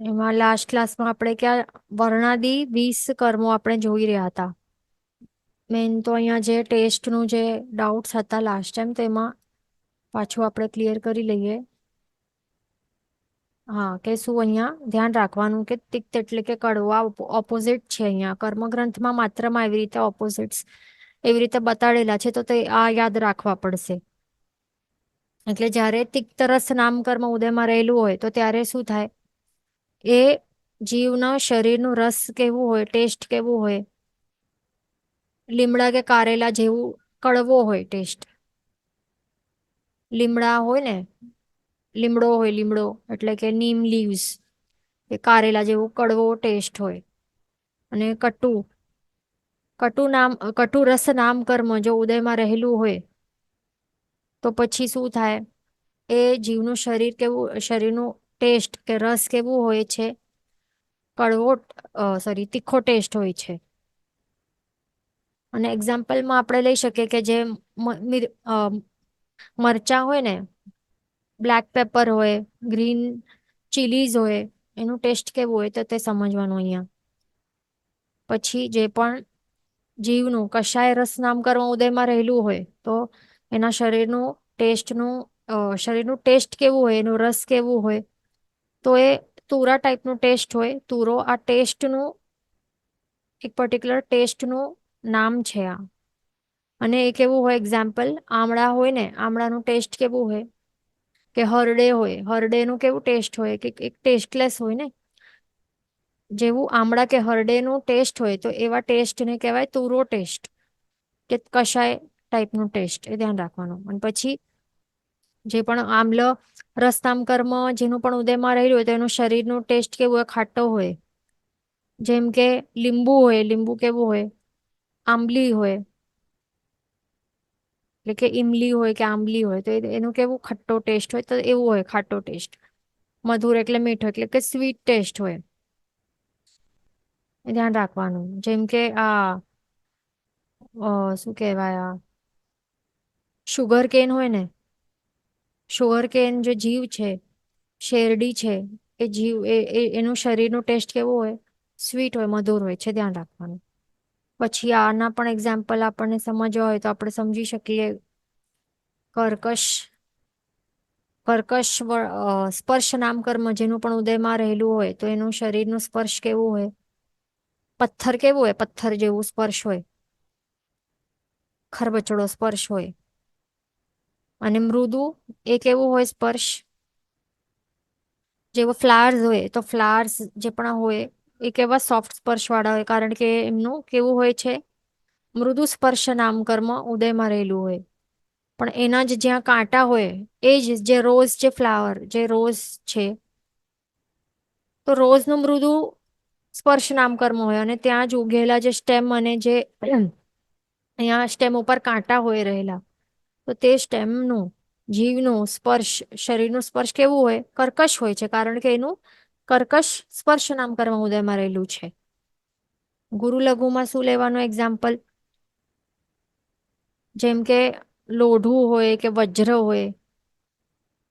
એમાં લાસ્ટ ક્લાસમાં આપણે ક્યાં વર્ણાદી 20 કર્મો આપણે જોઈ રહ્યા હતા. મેન તો અહીંયા જે ટેસ્ટનું જે ડાઉટ્સ હતા લાસ્ટ ટાઈમ, તેમાં પાછું આપણે ક્લિયર કરી લઈએ. હા, કે શું અહીંયા ધ્યાન રાખવાનું કે તિક્ત એટલે કે કડવા ઓપોઝિટ છે. અહીંયા કર્મગ્રંથમાં માત્રમાં એવી રીતે ઓપોઝિટ્સ એવી રીતે બતાડેલા છે, તો તે આ યાદ રાખવા પડશે. એટલે જ્યારે તિક્ત રસ નામ કર્મ ઉદયમાં રહેલું હોય તો ત્યારે શું થાય, એ જીવના શરીરનું રસ કેવું હોય, ટેસ્ટ કેવું હોય, લીમડા કે કારેલા જેવું કડવો હોય ટેસ્ટ. લીમડા હોય ને, લીમડો હોય, લીમડો એટલે કે નીમ લીવ્સ, એ કારેલા જેવું કડવો ટેસ્ટ હોય. અને કટુ રસ નામ કર્મ જો ઉદયમાં રહેલું હોય તો પછી શું થાય, એ જીવનું શરીર કેવું, શરીરનું ટેસ્ટ કે રસ કેવું હોય છે, કડવો, સોરી, તીખો ટેસ્ટ હોય છે. અને એક્ઝામ્પલમાં આપણે લઈ શકીએ કે જે મરચાં હોય ને, બ્લેક પેપર હોય, ગ્રીન ચીલીઝ હોય, એનું ટેસ્ટ કેવું હોય તો તે સમજવાનું અહીંયા. પછી જે પણ જીવનું કશાય રસ નામ કર્મ ઉદયમાં રહેલું હોય તો એના શરીરનું ટેસ્ટ કેવું હોય, એનું રસ કેવું હોય, તો એ તુરા ટાઈપનું ટેસ્ટ હોય. તુરો આ ટેસ્ટનું, એક પર્ટિક્યુલર ટેસ્ટનું નામ છે આ. અને એ કેવું હોય, એક્ઝામ્પલ આમળા હોય ને, આમળાનું ટેસ્ટ કેવું હોય, કે હરડે હોય, હરડેનું કેવું ટેસ્ટ હોય કે એક ટેસ્ટલેસ હોય ને, જેવું આમળા કે હરડેનું ટેસ્ટ હોય તો એવા ટેસ્ટને કહેવાય તુરો ટેસ્ટ, કે કશાય ટાઈપનું ટેસ્ટ, એ ધ્યાન રાખવાનું. અને પછી જે પણ આમ્લ રસતામ કર્મ જેનું પણ ઉદયમાં રહેલું હોય તો એનું શરીરનું ટેસ્ટ કેવું હોય, ખાટો હોય. જેમ કે લીંબુ હોય, લીંબુ કેવું હોય, આંબલી હોય, એટલે કે ઇમલી હોય કે આંબલી હોય તો એનું કેવું ખટ્ટો ટેસ્ટ હોય, તો એવું હોય ખાટો ટેસ્ટ. મધુર એટલે મીઠો, એટલે કે સ્વીટ ટેસ્ટ હોય. એ ધ્યાન રાખવાનું. જેમ કે આ શું કહેવાય, આ શુગર કેન હોય ને, શુગર કેન જે જીવ છે, શેરડી છે, એ જીવ એનું શરીરનું ટેસ્ટ કેવું હોય, સ્વીટ હોય, મધુર હોય છે, ધ્યાન રાખવાનું. પછી આના પણ એક્ઝામ્પલ આપણને સમજવા હોય તો આપણે સમજી શકીએ. કર્કશ સ્પર્શ નામ કર્મ જેનું પણ ઉદયમાં રહેલું હોય તો એનું શરીરનું સ્પર્શ કેવું હોય, પથ્થર કેવું હોય, પથ્થર જેવું સ્પર્શ હોય, ખરબચડો સ્પર્શ હોય. અને મૃદુ એ કેવું હોય સ્પર્શ, જેવો ફ્લાવર્સ હોય તો ફ્લાવર્સ જે પણ હોય એ કેવા સોફ્ટ સ્પર્શ વાળા હોય, કારણ કે એમનું કેવું હોય છે, મૃદુ સ્પર્શ નામ કર્મ ઉદયમાં રહેલું હોય. પણ એના જ જ્યાં કાંટા હોય, એ જ જે રોઝ, જે ફ્લાવર, જે રોઝ છે, તો રોઝનું મૃદુ સ્પર્શ નામ કર્મ હોય. અને ત્યાં જ ઉગેલા જે સ્ટેમ અને જે અહીંયા સ્ટેમ ઉપર કાંટા હોય રહેલા, તો તે સ્ટેમનું, જીવનું સ્પર્શ, શરીરનું સ્પર્શ કેવું હોય, કર્કશ હોય છે, કારણ કે એનું કર્કશ સ્પર્શ નામ કર્મ ઉદયમાં રહેલું છે. ગુરુ લઘુમાં શું લેવાનું એક્ઝામ્પલ, જેમ કે લોઢું હોય કે વજ્ર હોય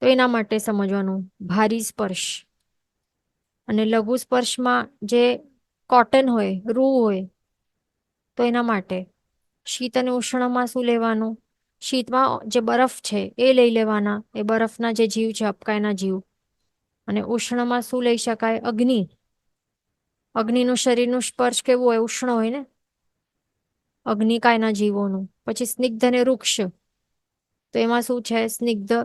તો એના માટે સમજવાનું ભારી સ્પર્શ. અને લઘુ સ્પર્શમાં જે કોટન હોય, રૂ હોય, તો એના માટે. શીત અને ઉષ્ણમાં શું લેવાનું, શીતમાં જે બરફ છે એ લઈ લેવાના, એ બરફના જે જીવ છે, અપકાયના જીવ. અને ઉષ્ણમાં શું લઈ શકાય, અગ્નિ. અગ્નિનું શરીરનું સ્પર્શ કેવું હોય, ઉષ્ણ હોય ને, અગ્નિકાયના જીવોનું. પછી સ્નિગ્ધ અને વૃક્ષ, તો એમાં શું છે, સ્નિગ્ધ,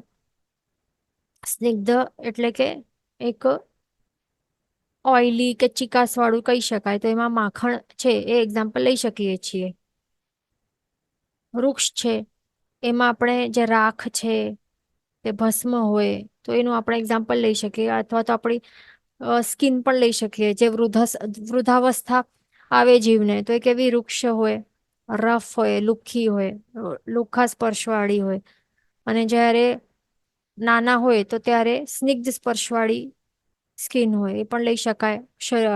સ્નિગ્ધ એટલે કે એક ઓઈલી કે ચિકાસ વાળું કહી શકાય, તો એમાં માખણ છે એ એક્ઝામ્પલ લઈ શકીએ છીએ. વૃક્ષ છે એમાં આપણે જે રાખ છે, તે ભસ્મ હોય તો એનું આપણે એક્ઝામ્પલ લઈ શકીએ. અથવા તો આપણી સ્કિન પણ લઈ શકીએ, જે વૃદ્ધાવસ્થા આવે જીવને તો એ કેવી વૃક્ષ હોય, રફ હોય, લુખ્ખી હોય, લુખ્ખા સ્પર્શવાળી હોય. અને જ્યારે નાના હોય તો ત્યારે સ્નિગ્ધ સ્પર્શવાળી સ્કિન હોય, એ પણ લઈ શકાય,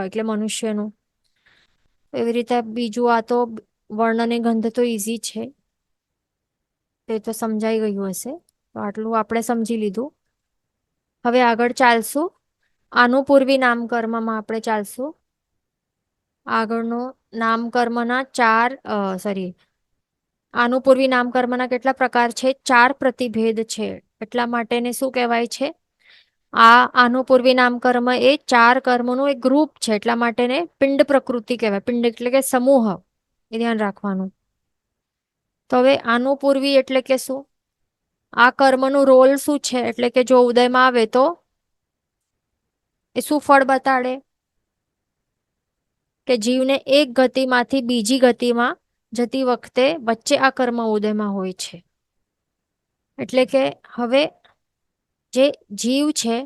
એટલે મનુષ્યનું. એવી રીતે બીજું, આ તો વર્ણ અને ગંધ તો ઈઝી છે, તે તો સમજાઈ ગયું હશે. તો આટલું આપણે સમજી લીધું. હવે આગળ ચાલશું. આનુપૂર્વી નામકર્મમાં આપણે ચાલશું. આગળનો નામકર્મના સોરી, આનુપૂર્વી નામકર્મના કેટલા પ્રકાર છે? 4 પ્રતિભેદ છે. એટલા માટે એને શું કહેવાય છે? આનુપૂર્વી નામકર્મ એ 4 કર્મોનું એક ગ્રુપ છે. એટલા માટે એને પિંડ પ્રકૃતિ કહેવાય. પિંડ એટલે કે સમૂહ, એ ધ્યાન રાખવાનું. તો હવે આનુપૂર્વી એટલે કે શું? આ કર્મનું રોલ શું છે? એટલે કે જો ઉદયમાં આવે તો એ શું ફળ બતાડે? કે જીવને એક ગતિમાંથી બીજી ગતિમાં જતી વખતે વચ્ચે આ કર્મ ઉદયમાં હોય છે. એટલે કે હવે જે જીવ છે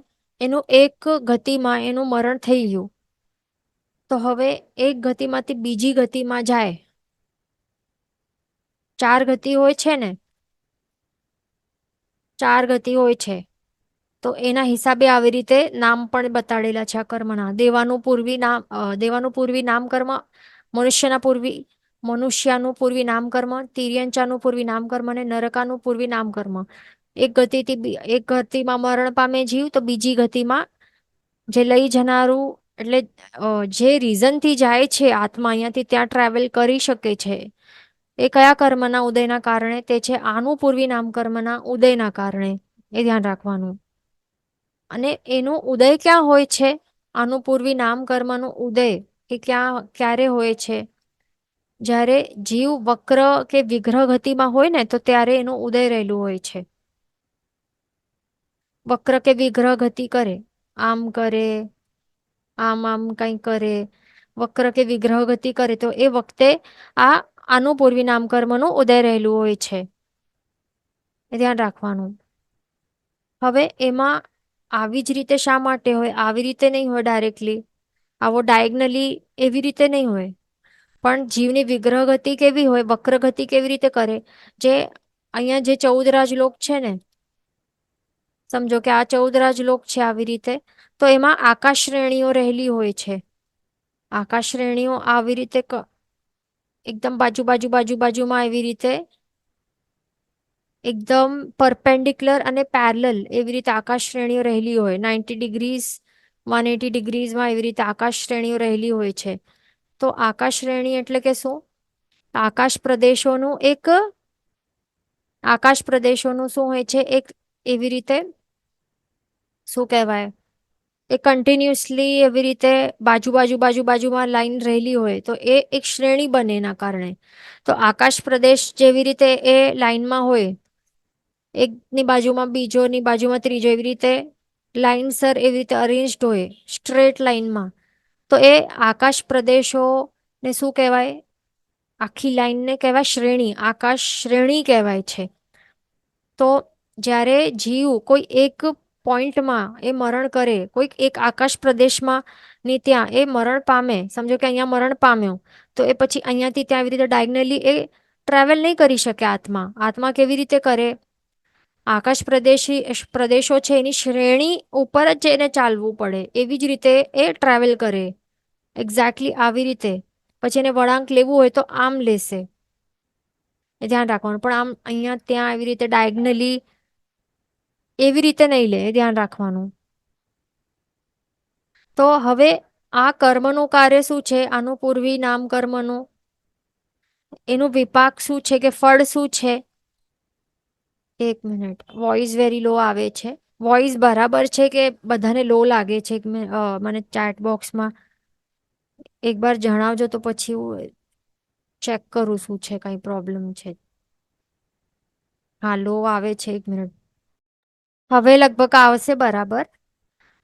એનું એક ગતિમાં એનું મરણ થઈ ગયું, તો હવે એક ગતિમાંથી બીજી ગતિમાં જાય. 4 ગતિ હોય છે ને, 4 ગતિ હોય છે. તો એના હિસાબે આવી રીતે નામ પણ બતાડેલા છે આ કર્મના. દેવાનું પૂર્વી નામ કર્મ, મનુષ્યનું પૂર્વી નામ કર્મ, તિર્યંચાનું પૂર્વી નામ કર્મ અને નરકાનું પૂર્વી નામ કર્મ. એક ગતિમાં મરણ પામે જીવ તો બીજી ગતિમાં જે લઈ જનારું, એટલે જે રીઝનથી જાય છે આત્મા અહીંયાથી ત્યાં ટ્રાવેલ કરી શકે છે, એ કયા કર્મના ઉદયના કારણે? તે છે આનું પૂર્વી નામ કર્મના ઉદયના કારણે. એ ધ્યાન રાખવાનું. અને એનું ઉદય ક્યાં હોય છે? આનું પૂર્વી નામ કર્મનું ઉદય એ ક્યારે હોય છે? જ્યારે જીવ વક્ર કે વિગ્રહ ગતિમાં હોય ને, તો ત્યારે એનું ઉદય રહેલું હોય છે. વક્ર કે વિગ્રહ ગતિ કરે, આમ કરે, આમ કઈ કરે, વક્ર કે વિગ્રહ ગતિ કરે, તો એ વખતે આનું પૂર્વી નામ કર્મનું ઉદય રહેલું હોય છે. એ ધ્યાન રાખવાનું. હવે એમાં આવી જ રીતે શા માટે હોય? આવી રીતે નહીં હોય ડાયરેક્ટલી, આવો ડાયગનલી એવી રીતે નહીં હોય. પણ જીવની વિગ્રહ ગતિ કેવી હોય, વક્ર ગતિ કેવી રીતે કરે? જે અહીંયા જે 14 રાજલોક છે ને, સમજો કે આ 14 રાજલોક છે આવી રીતે, તો એમાં આકાશ શ્રેણીઓ રહેલી હોય છે. આકાશ શ્રેણીઓ આવી રીતે એકદમ બાજુમાં એવી રીતે એકદમ પરપેન્ડિક્યુલર અને પેરેલલ એવી રીતે આકાશ શ્રેણીઓ રહેલી હોય. 90 ડિગ્રીઝ, 180 ડિગ્રીઝમાં એવી રીતે આકાશ શ્રેણીઓ રહેલી હોય છે. તો આકાશ શ્રેણી એટલે કે શું? આકાશ પ્રદેશોનું શું હોય છે? એક એવી રીતે શું કહેવાય, એ કન્ટિન્યુઅસલી એવી રીતે બાજુમાં લાઈન રહેલી હોય, તો એ એક શ્રેણી બને એના કારણે. તો આકાશ પ્રદેશ જેવી રીતે એ લાઈનમાં હોય, એકની બાજુમાં બીજો, ની બાજુમાં ત્રીજો, એવી રીતે લાઈનસર એવી રીતે અરેન્જડ હોય સ્ટ્રેટ લાઈનમાં, તો એ આકાશ પ્રદેશો ને શું કહેવાય? આખી લાઈનને કહેવાય શ્રેણી, આકાશ શ્રેણી કહેવાય છે. તો જ્યારે જીવ કોઈ એક પોઈન્ટમાં એ મરણ કરે, કોઈક એક આકાશ પ્રદેશમાં ની ત્યાં એ મરણ પામે, સમજો કે અહીંયા મરણ પામ્યો, તો એ પછી અહીંયાથી ત્યાં આવી રીતે ડાયગનલી એ ટ્રાવેલ નહીં કરી શકે. આત્મા કેવી રીતે કરે? આકાશ પ્રદેશો છે એની શ્રેણી ઉપર જ એને ચાલવું પડે, એવી જ રીતે એ ટ્રાવેલ કરે. એક્ઝેક્ટલી આવી રીતે. પછી એને વળાંક લેવું હોય તો આમ લેશે. એ ધ્યાન રાખવાનું. પણ આમ અહીંયા ત્યાં આવી રીતે ડાયગનલી એવી રીતે નહીં લે, એ ધ્યાન રાખવાનું. તો હવે આ કર્મનું કાર્ય શું છે? આનું પૂર્વી નામ કર્મનું એનું વિપાક શું છે, કે ફળ શું છે? એક મિનિટ, વોઇસ વેરી લો આવે છે. વોઇસ બરાબર છે કે બધાને લો લાગે છે? મને ચેટ બોક્સમાં એકવાર જણાવજો, તો પછી હું ચેક કરું શું છે, કઈ પ્રોબ્લેમ છે. હા, લો આવે છે. એક મિનિટ, હવે લગભગ આવશે બરાબર.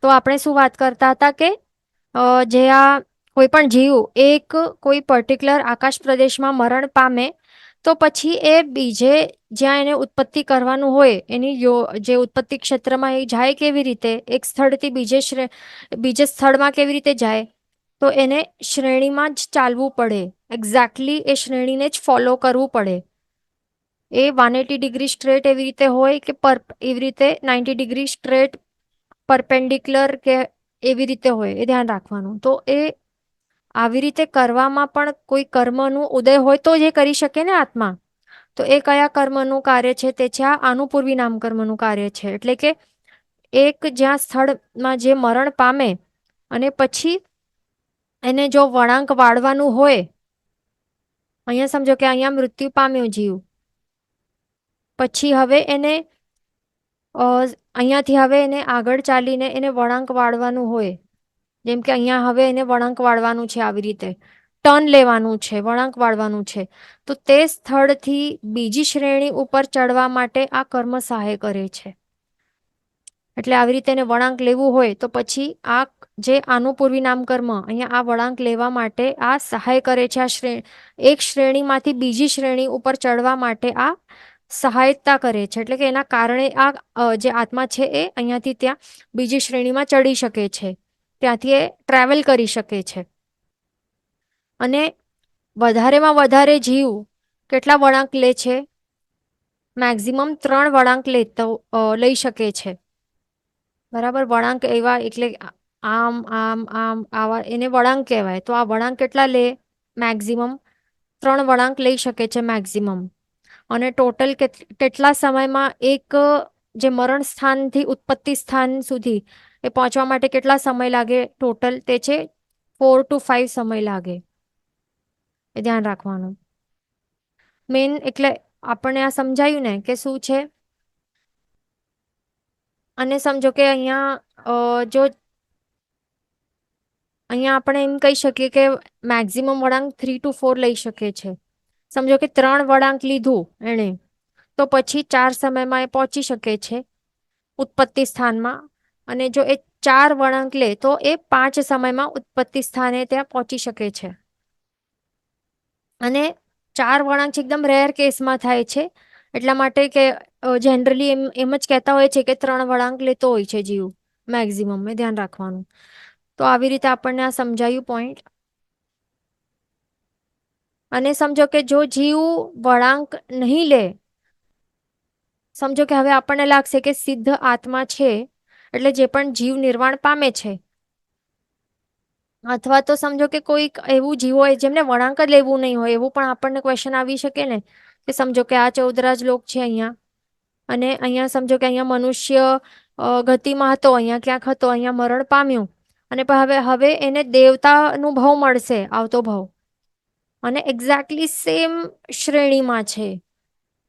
તો આપણે શું વાત કરતા હતા કે જે આ કોઈ પણ જીવ એક કોઈ પર્ટિક્યુલર આકાશ પ્રદેશમાં મરણ પામે, તો પછી એ બીજે જ્યાં એને ઉત્પત્તિ કરવાનું હોય, એની જે ઉત્પત્તિ ક્ષેત્રમાં એ જાય કેવી રીતે? એક સ્થળથી બીજે સ્થળમાં કેવી રીતે જાય? તો એને શ્રેણીમાં જ ચાલવું પડે. એક્ઝેક્ટલી એ શ્રેણીને જ ફોલો કરવું પડે. એ 180 ડિગ્રી સ્ટ્રેટ એવી રીતે હોય કે એવી રીતે 90 ડિગ્રી સ્ટ્રેટ પરપેન્ડિક્યુલર કે એવી રીતે હોય, એ ધ્યાન રાખવાનું. તો એ આવી રીતે કરવામાં પણ કોઈ કર્મનું ઉદય હોય તો જ એ કરી શકે ને આત્મા. તો એ કયા કર્મનું કાર્ય છે? તે છે આ આનુપૂર્વી નામ કર્મનું કાર્ય છે. એટલે કે એક જ્યાં સ્થળમાં જે મરણ પામે અને પછી એને જો વળાંક વાળવાનું હોય, અહીંયા સમજો કે અહીંયા મૃત્યુ પામ્યો જીવ, પછી હવે એને અહીંયાથી હવે એને આગળ ચાલીને એને વળાંક વાળવાનું હોય, જેમ કે અહીંયા હવે એને વળાંક વાળવાનું છે, આવી રીતે ટર્ન લેવાનું છે, વળાંક વાળવાનું છે, તો તે સ્થળથી બીજી શ્રેણી ઉપર ચડવા માટે આ કર્મ સહાય કરે છે. એટલે આવી રીતે એને વળાંક લેવું હોય તો પછી આ જે આનું પૂર્વી નામ કર્મ અહીંયા આ વળાંક લેવા માટે આ સહાય કરે છે. આ એક શ્રેણીમાંથી બીજી શ્રેણી ઉપર ચડવા માટે આ સહાયતા કરે છે. એટલે કે એના કારણે આ જે આત્મા છે એ અહીંયાથી ત્યાં બીજી શ્રેણીમાં ચડી શકે છે, ત્યાંથી એ ટ્રાવેલ કરી શકે છે. અને વધારેમાં વધારે જીવ કેટલા વળાંક લે છે? મેક્ઝિમમ 3 વળાંક લઈ શકે છે. બરાબર, વળાંક એવા એટલે આમ આમ આમ આવા એને વળાંક કહેવાય. તો આ વળાંક કેટલા લે? મેક્ઝિમમ 3 વળાંક લઈ શકે છે મેક્ઝિમમ. અને ટોટલ કેટલા સમયમાં એક જે મરણ સ્થાનથી ઉત્પત્તિ સ્થાન સુધી એ પહોંચવા માટે કેટલા સમય લાગે ટોટલ? તે છે 4 to 5 સમય લાગે. એ ધ્યાન રાખવાનું. મેન એટલે આપણને આ સમજાયું ને કે શું છે. અને સમજો કે અહીંયા જો અહીંયા આપણે એમ કહી શકીએ કે મેક્ઝિમમ વળાંક 3 to 4 લઈ શકે છે. સમજો કે 3 વળાંક લીધું એણે, તો પછી 4 સમયમાં એ પહોંચી શકે છે ઉત્પત્તિ સ્થાનમાં. અને જો એ 4 વળાંક લે તો એ 5 સમયમાં ઉત્પત્તિ સ્થાને ત્યાં પહોંચી શકે છે. અને 4 વળાંક એકદમ રેર કેસમાં થાય છે, એટલા માટે કે જનરલી એમ જ કહેતા હોય છે કે 3 વળાંક લેતો હોય છે જીવ મેક્ઝિમમ. એ ધ્યાન રાખવાનું. તો આવી રીતે આપણને આ સમજાયું પોઈન્ટ. અને સમજો કે જો જીવ વળાંક નહીં લે, સમજો કે હવે આપણને લાગશે કે સિદ્ધ આત્મા છે એટલે જે પણ જીવ નિર્વાણ પામે છે, અથવા તો સમજો કે કોઈક એવું જીવ હોય જેમને વળાંક જ લેવું નહીં હોય, એવું પણ આપણને ક્વેશ્ચન આવી શકે ને. કે સમજો કે આ 14 લોક છે અહીંયા, અને અહીંયા સમજો કે અહીંયા મનુષ્ય ગતિમાં હતો, અહીંયા ક્યાંક હતો, અહીંયા મરણ પામ્યું, અને હવે એને દેવતાનું ભાવ મળશે, આવતો ભાવ, અને એક્ઝેક્ટલી સેમ શ્રેણીમાં છે.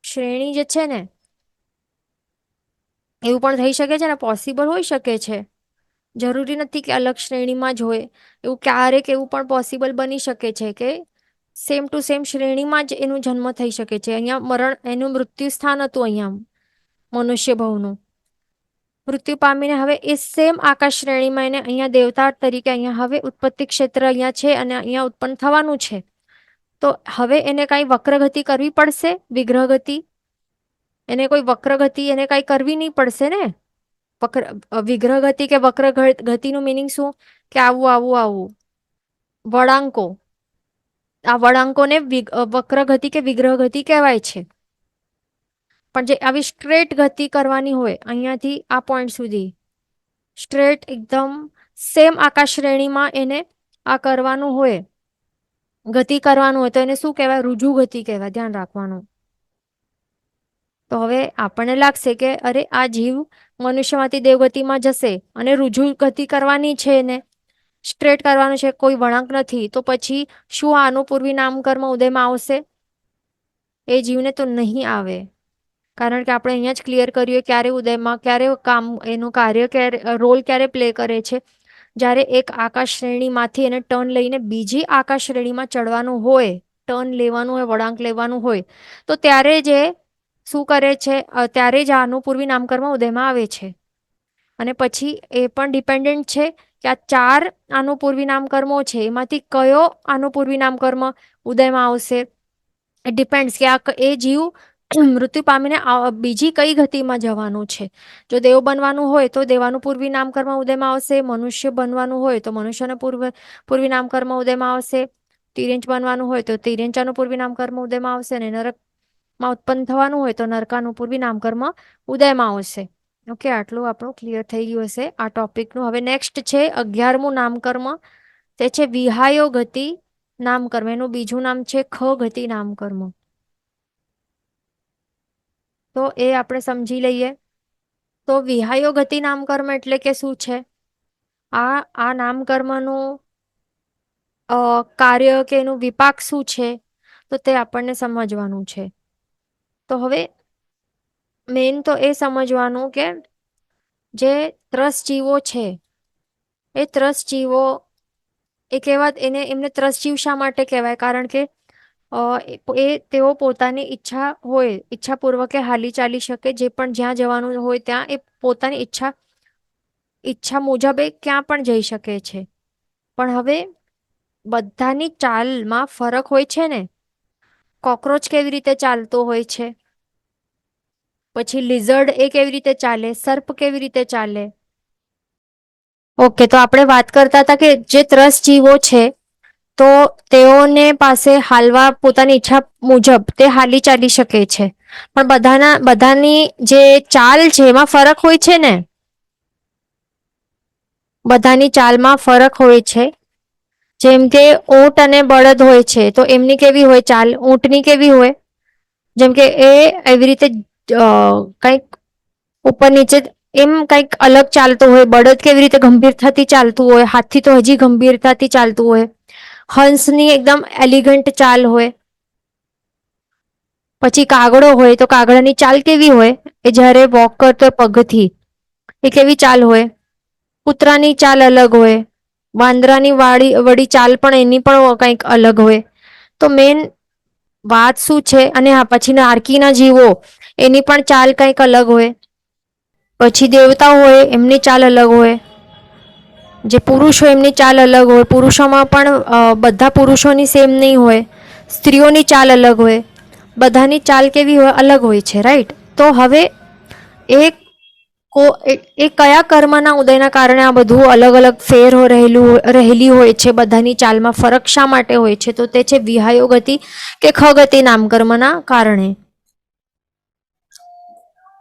શ્રેણી જે છે ને એવું પણ થઈ શકે છે ને, પોસિબલ હોઈ શકે છે. જરૂરી નથી કે અલગ શ્રેણીમાં જ હોય. એવું ક્યારેક એવું પણ પોસિબલ બની શકે છે કે સેમ ટુ સેમ શ્રેણીમાં જ એનું જન્મ થઈ શકે છે. અહીંયા એનું મૃત્યુ સ્થાન હતું, અહીંયા મનુષ્ય ભવનું મૃત્યુ પામીને હવે એ સેમ આકાશ શ્રેણીમાં એને અહીંયા દેવતા તરીકે અહીંયા હવે ઉત્પત્તિ ક્ષેત્ર અહીંયા છે અને અહીંયા ઉત્પન્ન થવાનું છે. તો હવે એને કાંઈ વક્રગતિ કરવી પડશે, વિગ્રહ ગતિ? એને કોઈ વક્રગતિ એને કાંઈ કરવી નહીં પડશે ને. વિગ્રહ ગતિ કે વક્ર ગતિનું મિનિંગ શું? કે આવું આવું આવું વળાંકો, આ વળાંકોને વક્ર ગતિ કે વિગ્રહ ગતિ કહેવાય છે. પણ જે આવી સ્ટ્રેટ ગતિ કરવાની હોય અહીંયાથી આ પોઈન્ટ સુધી, સ્ટ્રેટ એકદમ સેમ આકાશ શ્રેણીમાં એને આ કરવાનું હોય, ગતિ કરવાનું હોય, તો એને શું કહેવાય? રુજુ ગતિ કહેવાય. ધ્યાન રાખવાનું. તો હવે આપણને લાગશે કે અરે આ જીવ મનુષ્યમાંથી દેવગતિમાં જશે અને રુજુ ગતિ કરવાની છે, એને સ્ટ્રેટ કરવાનું છે, કોઈ વળાંક નથી, તો પછી શું આનું પૂર્વી નામકર્મ ઉદયમાં આવશે? એ જીવને તો નહીં આવે. કારણ કે આપણે અહીંયા જ ક્લિયર કર્યું ક્યારે ઉદયમાં, ક્યારે કામ એનું કાર્ય, ક્યારે રોલ ક્યારે પ્લે કરે છે? જ્યારે એક આકાશ શ્રેણીમાંથી એને ટર્ન લઈને બીજી આકાશ શ્રેણીમાં ચડવાનું હોય, ટર્ન લેવાનું હોય, વળાંક લેવાનું હોય, તો ત્યારે જે શું કરે છે, ત્યારે જ આનું પૂર્વી નામકર્મ ઉદયમાં આવે છે. અને પછી એ પણ ડિપેન્ડન્ટ છે કે આ 4 આનું પૂર્વી નામકર્મો છે એમાંથી કયો આનું પૂર્વી નામકર્મ ઉદયમાં આવશે. એ ડિપેન્ડ્સ કે આ એ જીવ મૃત્યુ પામીને બીજી કઈ ગતિમાં જવાનું છે. જો દેવ બનવાનું હોય તો દેવાનું પૂર્વી નામકર્મ ઉદયમાં આવશે. મનુષ્ય બનવાનું હોય તો મનુષ્યનું પૂર્વી નામકર્મ ઉદયમાં આવશે. તિર્યંચ બનવાનું હોય તો તિર્યંચાનું પૂર્વી નામકર્મ ઉદયમાં આવશે. અને નરકમાં ઉત્પન્ન થવાનું હોય તો નરકાનું પૂર્વી નામકર્મ ઉદયમાં આવશે. ઓકે, આટલું આપણું ક્લિયર થઈ ગયું હશે આ ટોપિકનું. હવે નેક્સ્ટ છે 11મું નામકર્મ, તે છે વિહાયો ગતિ નામકર્મ. એનું બીજું નામ છે ખ ગતિ નામકર્મ. તો એ આપણે સમજી લઈએ. તો વિહાયો ગતિ નામકર્મ એટલે કે શું છે? આ નામકર્મનું કાર્ય કે એનું વિપાક શું છે, તો તે આપણને સમજવાનું છે. તો હવે મેન તો એ સમજવાનું કે જે ત્રસજીવો છે, એ ત્રસજીવો એ કહેવાય એને એમને ત્રસજીવ શા માટે કહેવાય? કારણ કે તેઓ પોતાની ઈચ્છા હોય ઈચ્છાપૂર્વકે હાલી ચાલી શકે, જે પણ જ્યાં જવાનું હોય ત્યાં એ પોતાની ઈચ્છા મુજબ એ ક્યાં પણ જઈ શકે છે. પણ હવે બધાની ચાલમાં ફરક હોય છે ને. કોકરોચ કેવી રીતે ચાલતો હોય છે, પછી લિઝર્ડ એ કેવી રીતે ચાલે, સર્પ કેવી રીતે ચાલે. ઓકે, તો આપણે વાત કરતા હતા કે જે ત્રસજીવો છે તો તેઓને પાસે હાલવા પોતાની ઈચ્છા મુજબ તે હાલી ચાલી શકે છે. પણ બધાની જે ચાલ છે એમાં ફરક હોય છે ને. બધાની ચાલમાં ફરક હોય છે. જેમ કે ઊંટ અને બળદ હોય છે, તો એમની કેવી હોય ચાલ? ઊંટની કેવી હોય? જેમ કે એ એવી રીતે કંઈક ઉપર નીચે એમ કંઈક અલગ ચાલતું હોય. બળદ કેવી રીતે ગંભીરતાથી ચાલતું હોય, હાથી તો હજી ગંભીરતાથી ચાલતું હોય. હંસની એકદમ એલિગન્ટ ચાલ હોય. પછી કાગડો હોય તો કાગડાની ચાલ કેવી હોય? એ જ્યારે વોક કરતો હોય પગથી, એ કેવી ચાલ હોય? કૂતરાની ચાલ અલગ હોય. વાંદરાની વળી ચાલ પણ એની પણ કંઈક અલગ હોય. તો મેન વાત શું છે? અને હા, પછી નારકીના જીવો એની પણ ચાલ કંઈક અલગ હોય. પછી દેવતાઓ હોય એમની ચાલ અલગ હોય. જે પુરુષો એમની ચાલ અલગ હોય. પુરુષોમાં પણ બધા પુરુષોની સેમ નહીં હોય. સ્ત્રીઓની ચાલ અલગ હોય. બધાની ચાલ કેવી હોય? અલગ હોય છે, રાઈટ? તો હવે એ એ કયા કર્મના ઉદયના કારણે આ બધું અલગ અલગ ફેર રહેલી હોય છે? બધાની ચાલમાં ફરક શા માટે હોય છે? તો તે છે વિહાયો ગતિ કે ખગતિ નામકર્મના કારણે.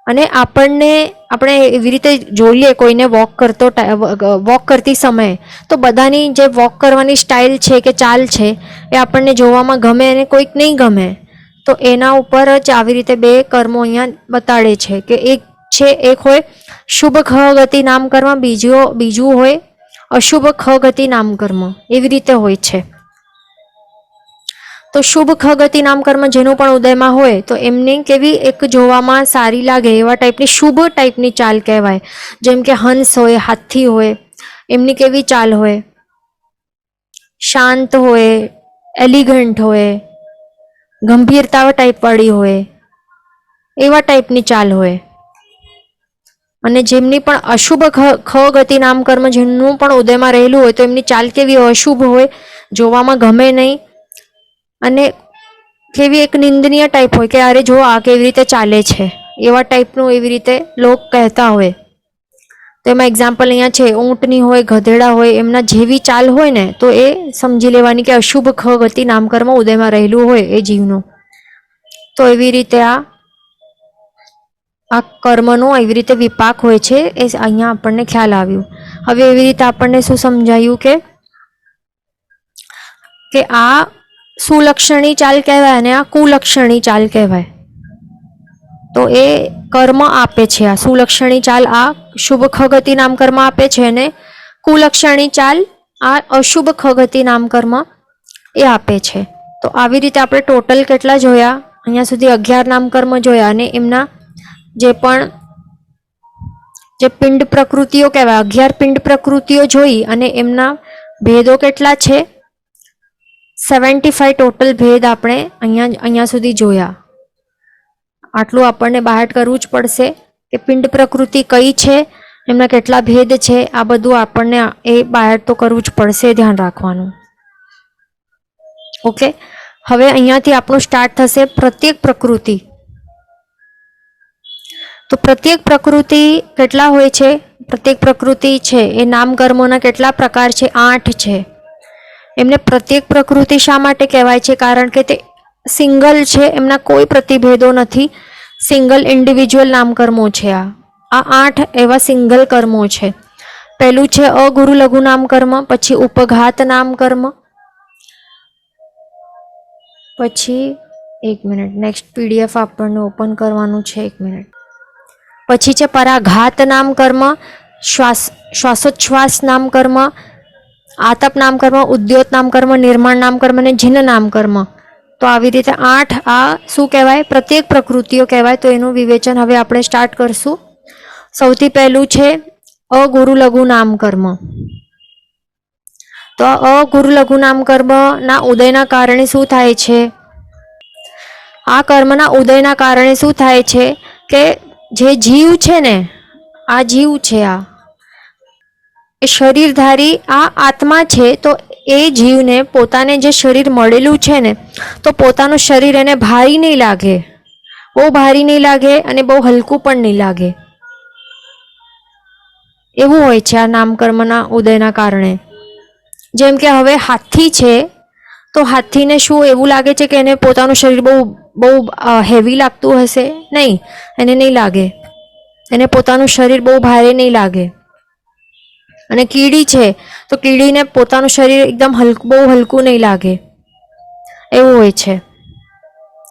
અને આપણે એવી રીતે જોઈએ કોઈને વોક કરતી સમયે, તો બધાની જે વોક કરવાની સ્ટાઇલ છે કે ચાલ છે એ આપણને જોવામાં ગમે અને કોઈક નહીં ગમે. તો એના ઉપર જ આવી રીતે બે કર્મો અહીંયા બતાડે છે કે એક હોય શુભ ખ ગતિ નામકર્મ, બીજું હોય અશુભ ખ ગતિ નામકર્મ. એવી રીતે હોય છે. તો શુભ ખગતિ નામકર્મ જેનું પણ ઉદયમાં હોય તો એમની કેવી એક જોવામાં સારી લાગે એવા ટાઈપની શુભ ટાઈપની ચાલ કહેવાય. જેમ કે હંસ હોય, હાથી હોય, એમની કેવી ચાલ હોય? શાંત હોય, એલિગન્ટ હોય, ગંભીરતા ટાઈપ વાળી હોય, એવા ટાઈપની ચાલ હોય. અને જેમની પણ અશુભ ખ ગતિ નામકર્મ જેમનું પણ ઉદયમાં રહેલું હોય તો એમની ચાલ કેવી હોય? અશુભ હોય, જોવામાં ગમે નહીં, અને કેવી એક નિંદનીય ટાઈપ હોય કે અરે જો આ કેવી રીતે ચાલે છે, એવા ટાઈપનું એવી રીતે લોક કહેતા હોય. તો એમાં એક્ઝામ્પલ અહીંયા છે ઊંટની હોય, ગધેડા હોય, એમના જેવી ચાલ હોય ને તો એ સમજી લેવાની કે અશુભ ખ ગતિ નામકર્મ ઉદયમાં રહેલું હોય એ જીવનું. તો એવી રીતે આ કર્મનો એવી રીતે વિપાક હોય છે, એ અહીંયા આપણને ખ્યાલ આવ્યું. હવે એવી રીતે આપણને શું સમજાયું કે આ સુલક્ષણી ચાલ કહેવાય અને આ કુલક્ષણી ચાલ કહેવાય. તો એ કર્મ આપે છે. આ સુલક્ષણી ચાલ આ શુભ ખગતિ નામકર્મ આપે છે અને કુલક્ષણી ચાલ આ અશુભ ખગતિ નામકર્મ એ આપે છે. તો આવી રીતે આપણે ટોટલ કેટલા જોયા? અહીંયા સુધી 11 નામકર્મ જોયા અને એમના જે પિંડ પ્રકૃતિઓ કહેવાય 11 પિંડ પ્રકૃતિઓ જોઈ અને એમના ભેદો કેટલા છે? 75 ટોટલ ભેદ આપણે અહીંયા સુધી જોયા. આટલું આપણને બહાર કરવું જ પડશે કે પિંડ પ્રકૃતિ કઈ છે, એમના કેટલા ભેદ છે. આ બધું આપણને એ બહાર તો કરવું જ પડશે, ધ્યાન રાખવાનું. ઓકે, હવે અહીંયાથી આપણું સ્ટાર્ટ થશે પ્રત્યેક પ્રકૃતિ. તો પ્રત્યેક પ્રકૃતિ કેટલા હોય છે? પ્રત્યેક પ્રકૃતિ છે એ નામકર્મોના કેટલા પ્રકાર છે? 8 છે. એમને પ્રત્યેક પ્રકૃતિ શા માટે કહેવાય છે? કારણ કે તે સિંગલ છે, એમના કોઈ પ્રતિભેદો નથી, સિંગલ ઇન્ડિવિજ્યુઅલ નામકર્મો છે. આ 8 એવા સિંગલ કર્મો છે. પહેલું છે અગુરુ લઘુ નામકર્મ, પછી ઉપઘાત નામકર્મ, પછી એક મિનિટ નેક્સ્ટ પીડીએફ આપણને ઓપન કરવાનું છે, એક મિનિટ. પછી છે પરાઘાત નામ કર્મ, શ્વાસોચ્છ્વાસ નામ કર્મ, આતપ નામ કર્મ, ઉદ્યોત નામ કર્મ, નિર્માણ નામ કર્મ અને જિન નામ કર્મ. તો આવી રીતે 8 આ શું કહેવાય? પ્રત્યેક પ્રકૃતિઓ કહેવાય. તો એનું વિવેચન હવે આપણે સ્ટાર્ટ કરશું. સૌથી પહેલું છે અગુરુ લઘુ નામ કર્મ. તો અગુરુ લઘુ નામ કર્મ ના ઉદયના કારણે શું થાય છે? આ કર્મના ઉદયના કારણે શું થાય છે કે જે જીવ છે ને, આ જીવ છે, આ એ શરીરધારી આ આત્મા છે. તો એ જીવને પોતાને જે શરીર મળેલું છે ને, તો પોતાનું શરીર એને ભારી નહીં લાગે, બહુ ભારી નહીં લાગે અને બહુ હલકું પણ નહીં લાગે. એવું હોય છે આ નામકર્મના ઉદયના કારણે. જેમ કે હવે હાથી છે, તો હાથીને શું એવું લાગે છે કે એને પોતાનું શરીર બહુ બહુ હેવી લાગતું હશે? નહીં, એને નહીં લાગે. એને પોતાનું શરીર બહુ ભારે નહીં લાગે. અને કીડી છે, તો કીડીને પોતાનું શરીર એકદમ બહુ હલકું નહીં લાગે. એવું હોય છે,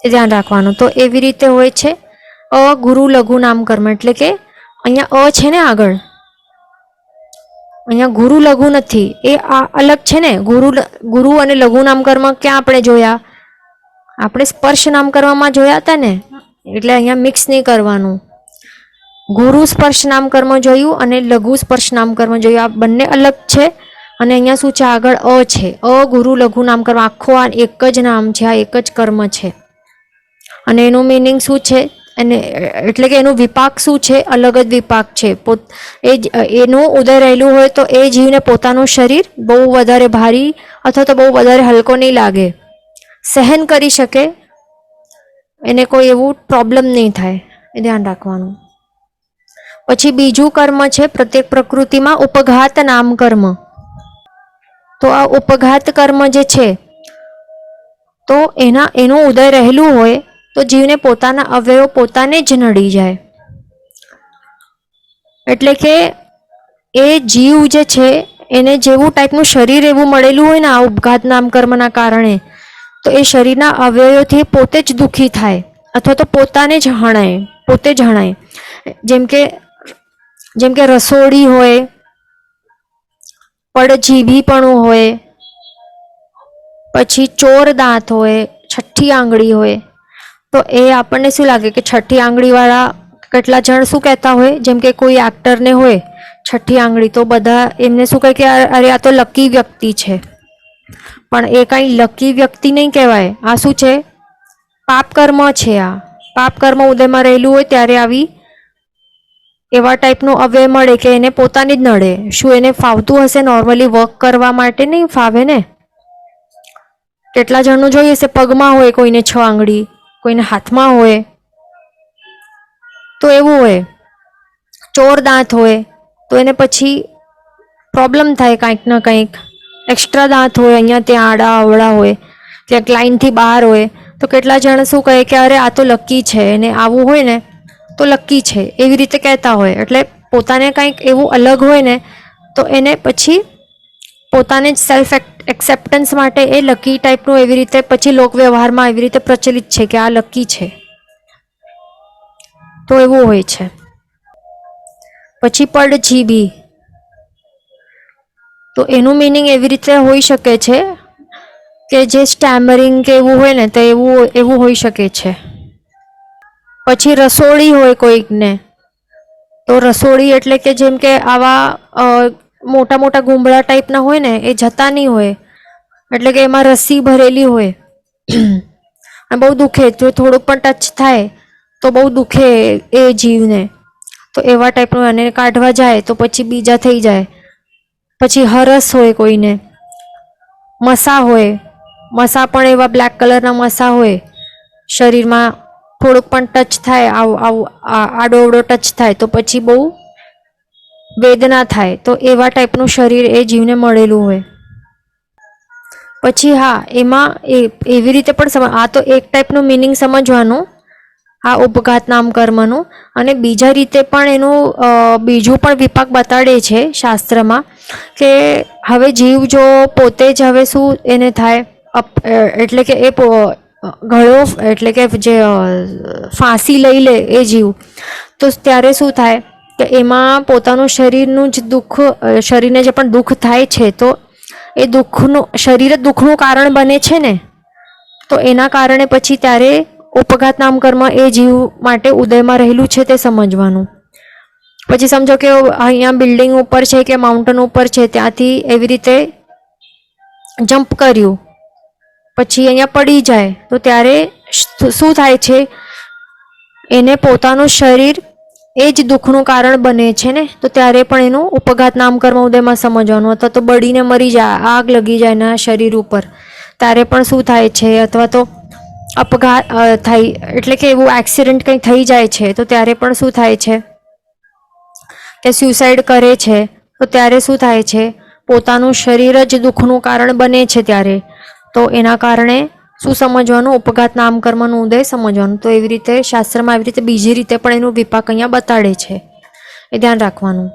એ ધ્યાન રાખવાનું. તો એવી રીતે હોય છે અગુરુ લઘુ નામ કર્મ. એટલે કે અહીંયા અ છે ને આગળ, અહીંયા ગુરુ લઘુ નથી, એ આ અલગ છે ને. ગુરુ અને લઘુ નામ કર્મ ક્યાં આપણે જોયા? આપણે સ્પર્શ નામ કર્મમાં જોયા હતા ને. એટલે અહીંયા મિક્સ નહીં કરવાનું. ગુરુ સ્પર્શ નામ કર્મ જોયું અને લઘુ સ્પર્શ નામ કર્મ જોયું. આ બંને અલગ છે. અને અહીંયા શું છે? આગળ અ છે. અગુરુ લઘુ નામ કર્મ, આખો આ એક જ નામ છે, આ એક જ કર્મ છે. અને એનું મિનિંગ શું છે? અને એટલે કે એનું વિપાક શું છે? અલગ જ વિપાક છે. એનું ઉદય રહેલું હોય તો એ જીવને પોતાનું શરીર બહુ વધારે ભારી અથવા તો બહુ વધારે હલકો નહીં લાગે, સહન કરી શકે, એને કોઈ એવું પ્રોબ્લેમ નહીં થાય. એ ધ્યાન રાખવાનું. પછી બીજું કર્મ છે પ્રત્યેક પ્રકૃતિમાં ઉપઘાત નામ કર્મ. તો આ ઉપઘાત કર્મ જે છે, તો એનું ઉદય રહેલું હોય તો જીવને પોતાના અવયવો પોતાને જ નડી જાય. એટલે કે એ જીવ જે છે એને જેવું ટાઈપનું શરીર એવું મળેલું હોય ને આ ઉપઘાત નામ કર્મના કારણે, તો એ શરીરના અવયવોથી પોતે જ દુઃખી થાય અથવા તો પોતાને જ હણાય, પોતે જ હણાય. જેમ કે રસોડી હોય, પડજીભીપણું હોય, પછી ચોર દાંત હોય, છઠ્ઠી આંગળી હોય. તો એ આપણને શું લાગે કે છઠ્ઠી આંગળીવાળા કેટલા જણ શું કહેતા હોય? જેમ કે કોઈ એક્ટરને હોય છઠ્ઠી આંગળી, તો બધા એમને શું કહે કે અરે આ તો લકી વ્યક્તિ છે. પણ એ કાંઈ લકી વ્યક્તિ નહીં કહેવાય. આ શું છે? પાપ કર્મ છે. આ પાપ કર્મ ઉદયમાં રહેલું હોય ત્યારે આવી એવા ટાઈપનું અવયવ મળે કે એને પોતાની જ નડે. શું એને ફાવતું હશે નોર્મલી વર્ક કરવા માટે? નહીં ફાવે ને. કેટલા જણનું જોઈએ છે પગમાં હોય કોઈને 6 આંગળી, કોઈને હાથમાં હોય. તો એવું હોય. ચોર દાંત હોય તો એને પછી પ્રોબ્લેમ થાય કંઈક ને કંઈક. એક્સ્ટ્રા દાંત હોય, અહીંયા ત્યાં આડા અવળા હોય, ક્યાંક લાઈનથી બહાર હોય. તો કેટલા જણ શું કહે કે અરે આ તો લકી છે, એને આવું હોય ને તો લકી છે, એવી રીતે કહેતા હોય. એટલે પોતાને કંઈક એવું અલગ હોય ને તો એને પછી પોતાને જ સેલ્ફ એક્સેપ્ટન્સ માટે એ લકી ટાઈપનું એવી રીતે પછી લોકવ્યવહારમાં એવી રીતે પ્રચલિત છે કે આ લકી છે. તો એવું હોય છે. પછી પડજીભી, તો એનું મિનિંગ એવી રીતે હોઈ શકે છે કે જે સ્ટેમરિંગ કે એવું હોય ને તો એવું હોઈ શકે છે. પછી રસોડી હોય કોઈકને, તો રસોડી એટલે કે જેમ કે આવા મોટા મોટા ગુંબળા ટાઈપના હોય ને એ જતા નહીં હોય. એટલે કે એમાં રસી ભરેલી હોય અને બહુ દુખે. જો થોડુંક પણ ટચ થાય તો બહુ દુખે એ જીવને. તો એવા ટાઈપનું એને કાઢવા જાય તો પછી બીજા થઈ જાય. પછી હરસ હોય કોઈને, મસા હોય, મસા પણ એવા બ્લેક કલરના મસા હોય શરીરમાં. થોડુંક પણ ટચ થાય, આડો અવડો ટચ થાય તો પછી બહુ વેદના થાય. તો એવા ટાઈપનું શરીર એ જીવને મળેલું હોય. પછી હા, એમાં એવી રીતે પણ આ તો એક ટાઈપનું મિનિંગ સમજવાનું આ ઉપઘાત નામ કર્મનું. અને બીજા રીતે પણ એનું બીજું પણ વિપાક બતાડે છે શાસ્ત્રમાં કે હવે જીવ જો પોતે જ હવે શું એને થાય, એટલે કે એ ગળો એટલે કે જે ફાંસી લઈ લે એ જીવ, તો ત્યારે શું થાય કે એમાં પોતાનું શરીરનું જ દુઃખ, શરીરને જે પણ દુઃખ થાય છે તો એ દુઃખનું, શરીર જ દુઃખનું કારણ બને છે ને, તો એના કારણે પછી ત્યારે ઉપઘાત નામ કર્મ એ જીવ માટે ઉદયમાં રહેલું છે તે સમજવાનું. પછી સમજો કે અહીંયા બિલ્ડિંગ ઉપર છે કે માઉન્ટેન ઉપર છે, ત્યાંથી એવી રીતે જમ્પ કર્યું, પછી અહીંયા પડી જાય, તો ત્યારે શું થાય છે, એને પોતાનું શરીર એ જ દુઃખનું કારણ બને છે ને, તો ત્યારે પણ એનું ઉપઘાત નામ કર્મ ઉદયમાં સમજવાનું. અથવા તો બળીને મરી જાય, આગ લગી જાય એના શરીર ઉપર, ત્યારે પણ શું થાય છે, અથવા તો અપઘાત થાય એટલે કે એવું એક્સિડન્ટ કંઈ થઈ જાય છે, તો ત્યારે પણ શું થાય છે કે સ્યુસાઇડ કરે છે, તો ત્યારે શું થાય છે, પોતાનું શરીર જ દુઃખનું કારણ બને છે ત્યારે, તો એના કારણે શું સમજવાનું, ઉપઘાત નામ કર્મનું ઉદય સમજવાનું. તો એવી રીતે શાસ્ત્રમાં એવી રીતે બીજી રીતે પણ એનું વિપાક અહીંયા બતાડે છે, એ ધ્યાન રાખવાનું.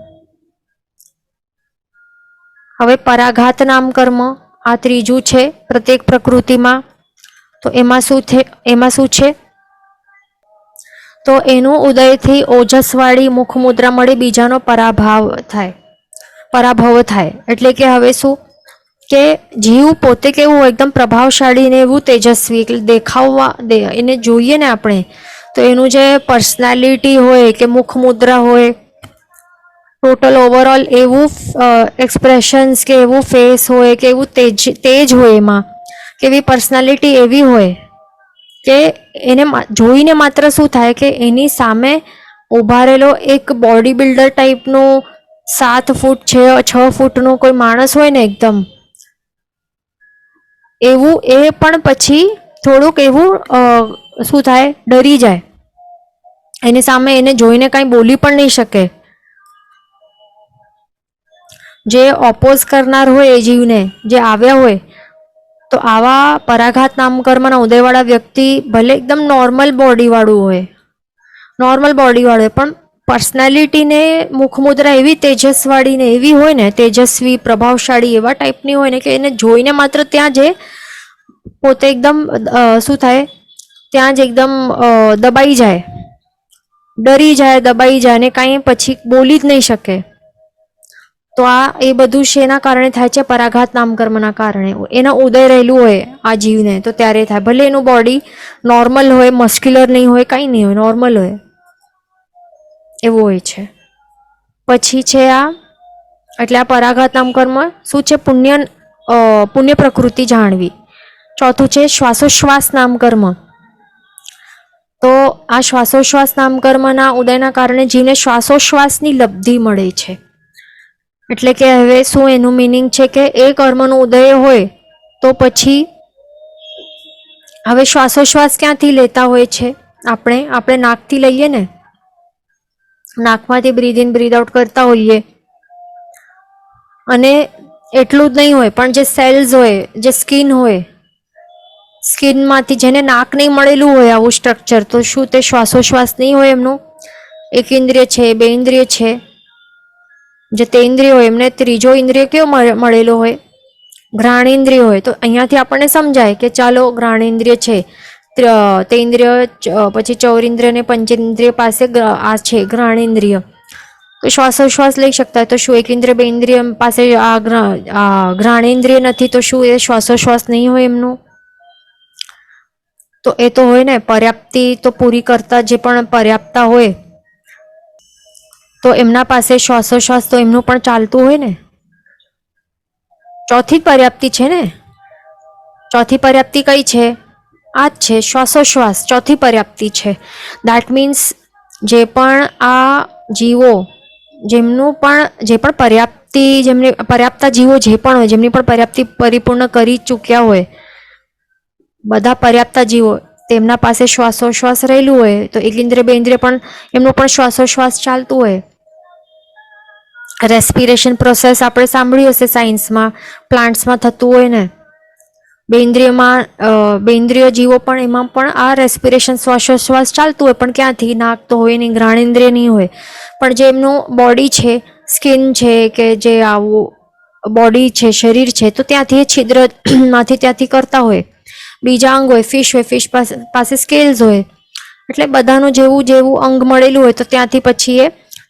હવે પરાઘાત નામ કર્મ, આ ત્રીજું છે પ્રત્યેક પ્રકૃતિમાં. તો એમાં શું છે, તો એનું ઉદયથી ઓજસવાળી મુખ મુદ્રા મળે, બીજાનો પરાભવ થાય. એટલે કે હવે શું કે જીવ પોતે કેવું એકદમ પ્રભાવશાળી ને એવું તેજસ્વી, એટલે દેખાવવા એને જોઈએ ને આપણે, તો એનું જે પર્સનાલિટી હોય કે મુખ મુદ્રા હોય, ટોટલ ઓવરઓલ એવું એક્સપ્રેશન્સ કે એવું ફેસ હોય કે એવું તેજ હોય, એમાં કે એવી પર્સનાલિટી એવી હોય કે એને જોઈને માત્ર શું થાય કે એની સામે ઊભા રહેલો એક બોડી બિલ્ડર ટાઈપનું 7 ફૂટ 6 ફૂટનું કોઈ માણસ હોય ને એકદમ એવું, એ પણ પછી થોડુંક એવું શું થાય, ડરી જાય એની સામે, એને જોઈને કાંઈ બોલી પણ નહીં શકે. જે ઓપોઝ કરનાર હોય એ જીવને, જે આવ્યા હોય, તો આવા પરાઘાત નામ કર્મના ઉદયવાળા વ્યક્તિ ભલે એકદમ નોર્મલ બોડીવાળું હોય, પણ પર્સનાલિટીને મુખમુદ્રા એવી તેજસવાળી ને એવી હોય ને, તેજસ્વી પ્રભાવશાળી એવા ટાઈપની હોય ને, કે એને જોઈને માત્ર ત્યાં જે પોતે એકદમ શું થાય, ત્યાં જ એકદમ દબાઈ જાય, ડરી જાય, દબાઈ જાય ને કાંઈ પછી બોલી જ નહીં શકે. તો આ એ બધું શેના કારણે થાય છે, પરાઘાત નામ કર્મના કારણે. એના ઉદય રહેલું હોય આ જીવને, તો ત્યારે થાય. ભલે એનું બોડી નોર્મલ હોય, મસ્ક્યુલર નહીં હોય, કાંઈ નહીં હોય, નોર્મલ હોય, એવું હોય છે. પછી છે આ, એટલે આ પરાઘાત નામ કર્મ શું છે, પુણ્ય પ્રકૃતિ જાણવી. ચોથું છે શ્વાસોશ્વાસ નામ કર્મ. તો આ શ્વાસોશ્વાસ નામ કર્મના ઉદયના કારણે જીવને શ્વાસોશ્વાસની લબ્ધિ મળે છે. એટલે કે હવે શું એનું મિનિંગ છે કે એ કર્મનો ઉદય હોય તો પછી હવે શ્વાસોશ્વાસ ક્યાંથી લેતા હોય છે, આપણે નાકથી લઈએ ને, નાકમાંથી બ્રીથ ઇન બ્રીથ આઉટ કરતા હોઈએ. અને એટલું જ નહીં હોય, પણ જે સેલ્સ હોય, જે સ્કિન હોય, સ્કિનમાંથી જેને નાક નહીં મળેલું હોય આવું સ્ટ્રક્ચર, તો શું તે શ્વાસોશ્વાસ નહીં હોય એમનું? એક ઇન્દ્રિય છે, 2 ઇન્દ્રિય છે, જે તે ઇન્દ્રિય હોય એમને ત્રીજો ઇન્દ્રિય કેવો મળેલો હોય, ઘ્રાણેન્દ્રિય હોય. તો અહીંયાથી આપણને સમજાય કે ચાલો ઘ્રાણેન્દ્રિય છે, તે ઇન્દ્રિય, પછી ચૌરેન્દ્રિય અને પંચેન્દ્રિય પાસે આ છે ઘ્રાણેન્દ્રિય, તો શ્વાસોશ્વાસ લઈ શકતા હોય. તો શું એક ઇન્દ્રિય 2 ઇન્દ્રિય પાસે આ ઘ્રાણેન્દ્રિય નથી, તો શું એ શ્વાસોશ્વાસ નહીં હોય એમનું? તો એ તો હોય ને, પર્યાપ્તિ તો પૂરી કરતા જે પણ પર્યાપ્તા હોય, તો એમના પાસે શ્વાસોશ્વાસ તો એમનું પણ ચાલતું હોય ને. ચોથી પર્યાપ્તિ છે ને, ચોથી પર્યાપ્તિ કઈ છે? આ જ છે શ્વાસોશ્વાસ, ચોથી પર્યાપ્તિ છે. દેટ મીન્સ જે પણ આ જીવો, જેમનું પણ જે પણ પર્યાપ્તિ, જેમની પર્યાપ્તા જીવો જે પણ હોય, જેમની પણ પર્યાપ્તિ પરિપૂર્ણ કરી ચૂક્યા હોય, બધા પર્યાપ્તા જીવો, તેમના પાસે શ્વાસોશ્વાસ રહેલું હોય, તો એક ઇન્દ્રિય 2 ઇન્દ્રિય પણ એમનું પણ શ્વાસોશ્વાસ ચાલતું હોય. રેસ્પિરેશન પ્રોસેસ આપણે સાંભળ્યું હશે સાયન્સમાં, પ્લાન્ટ્સમાં થતું હોય ને. 2 ઇન્દ્રિય જીવો પણ એમાં પણ આ રેસ્પિરેશન શ્વાસોશ્વાસ ચાલતું હોય, પણ ક્યાંથી? નાક તો હોય નહીં, ઘ્રાણેન્દ્રિય નહીં હોય, પણ જે એમનું બોડી છે, સ્કિન છે, કે જે આવું બોડી છે, શરીર છે, તો ત્યાંથી એ છિદ્રમાંથી ત્યાંથી કરતા હોય. બીજા અંગ હોય, ફિશ પાસે સ્કેલ્સ હોય, એટલે બધાનું જેવું જેવું અંગ મળેલું હોય તો ત્યાંથી પછી એ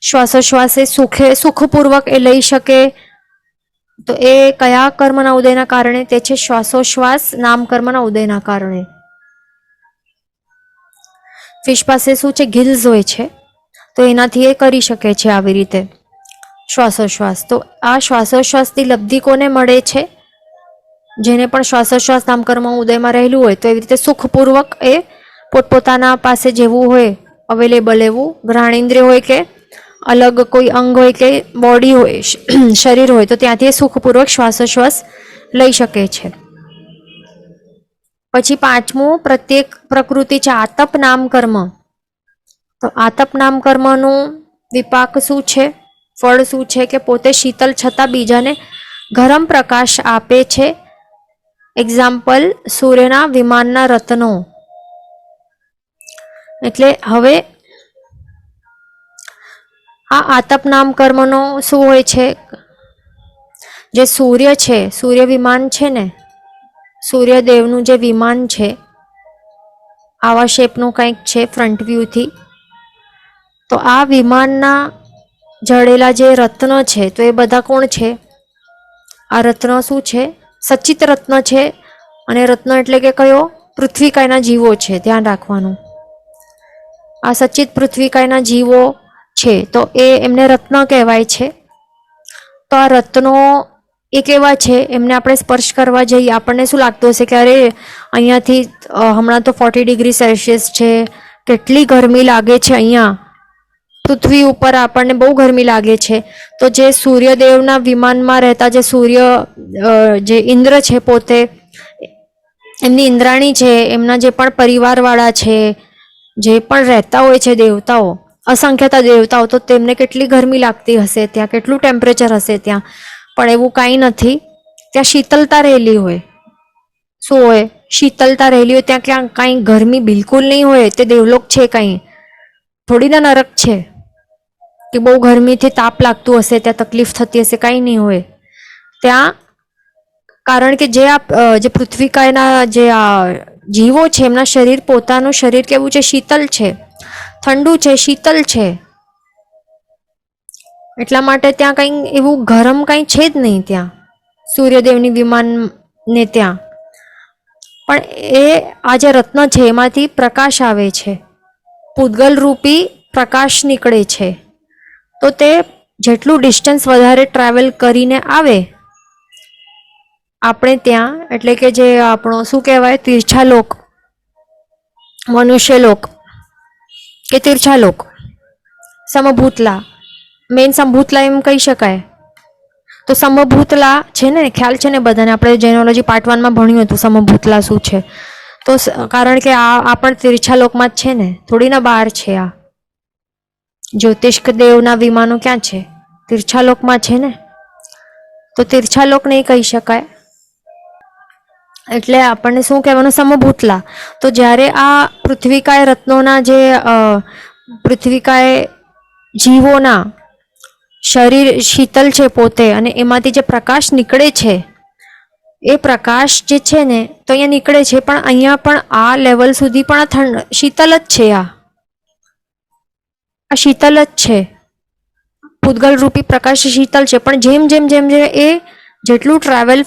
શ્વાસોશ્વાસ એ સુખપૂર્વક એ લઈ શકે. તો એ કયા કર્મના ઉદયના કારણે? તે છે શ્વાસોશ્વાસ નામ કર્મના ઉદયના કારણે. ફિશ પાસે શું છે? ગિલ્સ હોય છે, તો એનાથી એ કરી શકે છે આવી રીતે શ્વાસોશ્વાસ. તો આ શ્વાસોશ્વાસની લબ્ધિ કોને મળે છે? જેને પણ શ્વાસોશ્વાસ નામ કર્મ ઉદયમાં રહેલું હોય તો એવી રીતે સુખપૂર્વક એ પોતપોતાના પાસે જેવું હોય અવેલેબલ એવું ઘ્રાણેન્દ્રિય હોય કે અલગ કોઈ અંગ હોય કે બોડી હોય, શરીર હોય, તો ત્યાંથી સુખપૂર્વક શ્વાસોશ્વાસ લઈ શકે છે. પછી પાંચમું પ્રત્યેક પ્રકૃતિ છે આતપ નામ કર્મ. તો આતપ નામ કર્મનું વિપાક શું છે? ફળ શું છે? કે પોતે શીતલ છતાં બીજાને ગરમ પ્રકાશ આપે છે. એક્ઝામ્પલ સૂર્યના વિમાનના રત્નો. એટલે હવે આ આતપ નામ કર્મનો શું હોય છે? જે સૂર્ય છે, સૂર્ય વિમાન છે ને, સૂર્યદેવનું જે વિમાન છે આવા શેપનું કંઈક છે ફ્રન્ટ વ્યૂથી. તો આ વિમાનના જડેલા જે રત્ન છે તો એ બધા કોણ છે? આ રત્ન શું છે? સચિત રત્ન છે. અને રત્ન એટલે કે કયો? પૃથ્વીકાયના જીવો છે, ધ્યાન રાખવાનું. આ સચિત પૃથ્વીકાયના જીવો છે તો એ એમને રત્ન કહેવાય છે. તો આ રત્નો એ કેવા છે? એમને આપણે સ્પર્શ કરવા જઈએ આપણને શું લાગતું હશે કે અરે અહીંયાથી હમણાં તો 40 ડિગ્રી સેલ્સિયસ છે, કેટલી ગરમી લાગે છે અહીંયા પૃથ્વી ઉપર, આપણને બહુ ગરમી લાગે છે. તો જે સૂર્યદેવના વિમાનમાં રહેતા જે સૂર્ય જે ઇન્દ્ર છે પોતે, એમની ઇન્દ્રાણી છે, એમના જે પણ પરિવારવાળા છે, જે પણ રહેતા હોય છે દેવતાઓ, અસંખ્યતા દેવતાઓ, તો તેમને કેટલી ગરમી લાગતી હશે ત્યાં, કેટલું ટેમ્પરેચર હશે ત્યાં. પણ એવું કાંઈ નથી, ત્યાં શીતલતા રહેલી હોય. શું હોય? શીતલતા રહેલી હોય. ત્યાં ક્યાં કાંઈ ગરમી બિલકુલ નહીં હોય. તે દેવલોક છે, કાંઈ થોડી ના નરક છે કે બહુ ગરમીથી તાપ લાગતું હશે, ત્યાં તકલીફ થતી હશે, કાંઈ નહીં હોય ત્યાં. કારણ કે જે પૃથ્વીકાયના જે આ જીવો છે એમના શરીર, પોતાનું શરીર કેવું છે? શીતલ છે, ઠંડુ છે, શીતલ છે. એટલા માટે ત્યાં કંઈ એવું ગરમ કંઈ છે જ નહીં ત્યાં સૂર્યદેવની વિમાનને ત્યાં. પણ એ આ જે રત્ન છે એમાંથી પ્રકાશ આવે છે, પૂતગલ રૂપી પ્રકાશ નીકળે છે. તો તે જેટલું ડિસ્ટન્સ વધારે ટ્રાવેલ કરીને આવે આપણે ત્યાં, એટલે કે જે આપણો શું કહેવાય? તીર્છાલોક, મનુષ્યલોક કે તીર્છાલોક, સમભૂતલા, મેન સંભૂતલા એમ કહી શકાય. તો સમભૂતલા છે ને, ખ્યાલ છે ને બધાને? આપણે જેનોલોજી પાર્ટ 1 માં ભણ્યું હતું સમભૂતલા શું છે. તો કારણ કે આ પણ તીર્છાલોકમાં જ છે ને, થોડી ના બહાર છે. આ જ્યોતિષ્ક દેવના વિમાનો ક્યાં છે? તીર્છાલોકમાં છે ને. તો તીર્છાલોક નહીં કહી શકાય. એટલે આપણને શું કહેવાનું? સમભૂતલા. તો જ્યારે આ પૃથ્વીકાય રત્નોના જે પૃથ્વીકાય જીવોના શરીર શીતલ છે પોતે, અને એમાંથી જે પ્રકાશ નીકળે છે એ પ્રકાશ જે છે ને તો અહીંયા નીકળે છે, પણ અહીંયા પણ આ લેવલ સુધી પણ શીતલ જ છે. આ શીતલ જ છે, પૂતગલ રૂપી પ્રકાશ શીતલ છે. પણ જેમ જેમ જેમ જેમ એ જેટલું ટ્રાવેલ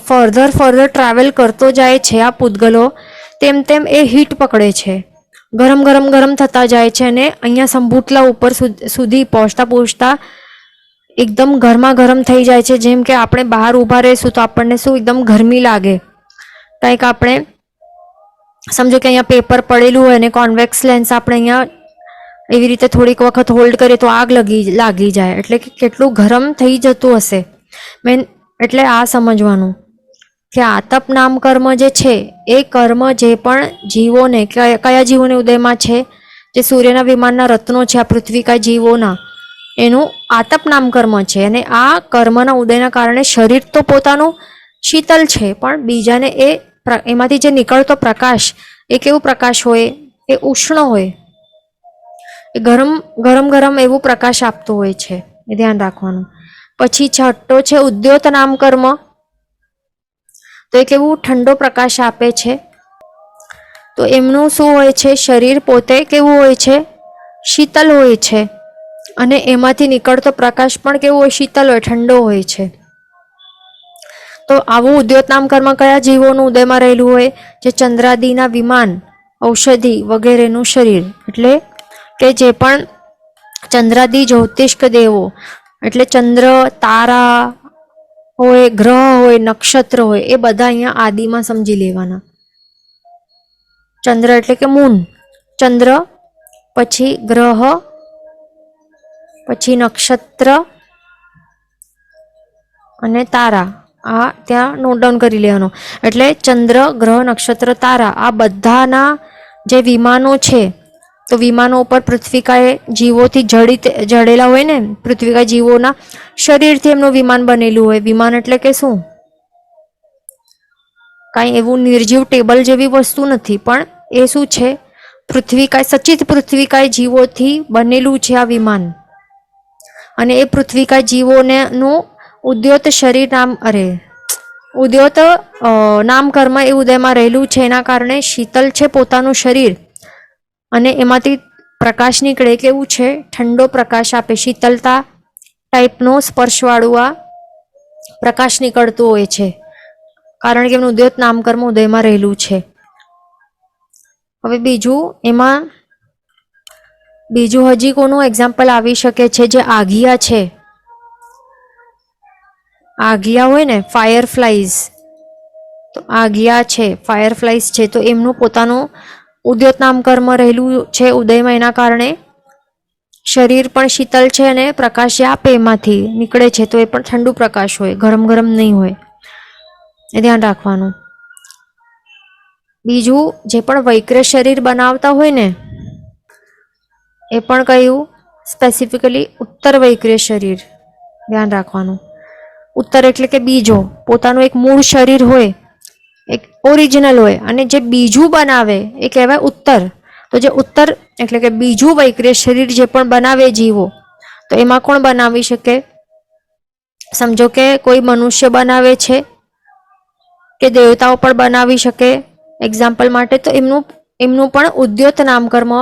ફર્ધર ટ્રાવેલ કરતો જાય છે આ પૂતગલો, તેમ તેમ એ હીટ પકડે છે, ગરમ ગરમ ગરમ થતા જાય છે. અને અહીંયા સંભૂતલા ઉપર સુધી પહોંચતા એકદમ ગરમા ગરમ થઈ જાય છે. જેમ કે આપણે બહાર ઊભા રહીશું તો આપણને શું એકદમ ગરમી લાગે, કંઈક આપણે સમજો કે અહીંયા પેપર પડેલું હોય અને કોન્વેક્સ લેન્સ આપણે અહીંયા એવી રીતે થોડીક વખત હોલ્ડ કરીએ તો આગ લાગી જાય. એટલે કે કેટલું ગરમ થઈ જતું હશે. એટલે આ સમજવાનું કે આતપ નામ કર્મ જે છે એ કર્મ જે પણ જીવોને, કયા જીવોને ઉદયમાં છે? જે સૂર્યના વિમાનના રત્નો છે, આ પૃથ્વીકા જીવોના, એનું આતપ નામ કર્મ છે. અને આ કર્મના ઉદયના કારણે શરીર તો પોતાનું શીતલ છે, પણ બીજાને એમાંથી જે નીકળતો પ્રકાશ એ કેવું પ્રકાશ હોય? એ ઉષ્ણ હોય, એ ગરમ ગરમ ગરમ એવું પ્રકાશ આપતું હોય છે. એ ધ્યાન રાખવાનું. પછી છઠ્ઠો છે ઉદ્યોત નામ કર્મ. તો એ કેવું ઠંડો પ્રકાશ આપે છે. તો એમનું શું હોય છે, શરીર પોતે કેવું હોય છે, શીતલ હોય છે, અને એમાંથી નીકળતો પ્રકાશ પણ કેવો હોય, શીતલ હોય, ઠંડો હોય છે. તો આવું ઉદ્યોતનામ કર્મ કયા જીવોનું ઉદયમાં રહેલું હોય, જે ચંદ્રાદિના વિમાન, ઔષધિ વગેરેનું શરીર, એટલે કે જે પણ ચંદ્રાદિ જ્યોતિષ્ક દેવો, એટલે ચંદ્ર, તારા હોય, ગ્રહ હોય, નક્ષત્ર હોય, એ બધા અહીંયા આદિમાં સમજી લેવાના. ચંદ્ર એટલે કે મૂન, ચંદ્ર, પછી ગ્રહ, પછી નક્ષત્ર અને તારા, આ ત્યાં નોટ ડાઉન કરી લેવાનો. એટલે ચંદ્ર, ગ્રહ, નક્ષત્ર, તારા, આ બધાના જે વિમાનો છે, તો વિમાનો ઉપર પૃથ્વીકાએ જીવોથી જડેલા હોય ને, પૃથ્વીકા જીવોના શરીરથી એમનું વિમાન બનેલું હોય. વિમાન એટલે કે શું, કાંઈ એવું નિર્જીવ ટેબલ જેવી વસ્તુ નથી, પણ એ શું છે, પૃથ્વીકાય, સચિત પૃથ્વીકાય જીવોથી બનેલું છે આ વિમાન. અને એ પૃથ્વીકાય જીવોને નું ઉદ્યોત શરીર નામ, ઉદ્યોત નામ કર્મ એ ઉદયમાં રહેલું છે. એના કારણે શીતલ છે પોતાનું શરીર, અને એમાંથી પ્રકાશ નીકળે, કેવું છે, ઠંડો પ્રકાશ આપે, શીતલતા ટાઈપનો સ્પર્શવાળું આ પ્રકાશ નીકળતું હોય છે, કારણ કે એમનું ઉદ્યોત નામકર્મ ઉદયમાં રહેલું છે. હવે બીજું હજી કોનું એક્ઝામ્પલ આવી શકે છે, જે આઘિયા છે, આઘિયા હોય ને, ફાયરફ્લાઈઝ, તો આઘિયા છે, ફાયરફ્લાઈઝ છે, તો એમનું પોતાનું ઉદ્યોત નામકર્મ રહેલું છે ઉદયમાં. એના કારણે શરીર પણ શીતલ છે, અને પ્રકાશ આપે એમાંથી નીકળે છે, તો એ પણ ઠંડુ પ્રકાશ હોય, ગરમ ગરમ નહીં હોય, એ ધ્યાન રાખવાનું. બીજું, જે પણ વૈક્ર શરીર બનાવતા હોય ને, એ પણ કયું, સ્પેસિફિકલી ઉત્તર વૈક્ર શરીર, ધ્યાન રાખવાનું. ઉત્તર એટલે કે બીજો, પોતાનું એક મૂળ શરીર હોય, એક ઓરિજિનલ હોય, અને જે બીજું બનાવે એ કહેવાય ઉત્તર. તો જે ઉત્તર એટલે કે બીજું વૈક્રિય શરીર જે પણ બનાવે જીવો, તો એમાં કોણ બનાવી શકે, સમજો કે કોઈ મનુષ્ય બનાવે છે, કે દેવતાઓ પણ બનાવી શકે એક્ઝામ્પલ માટે, તો એમનું પણ ઉદ્યોત નામકર્મ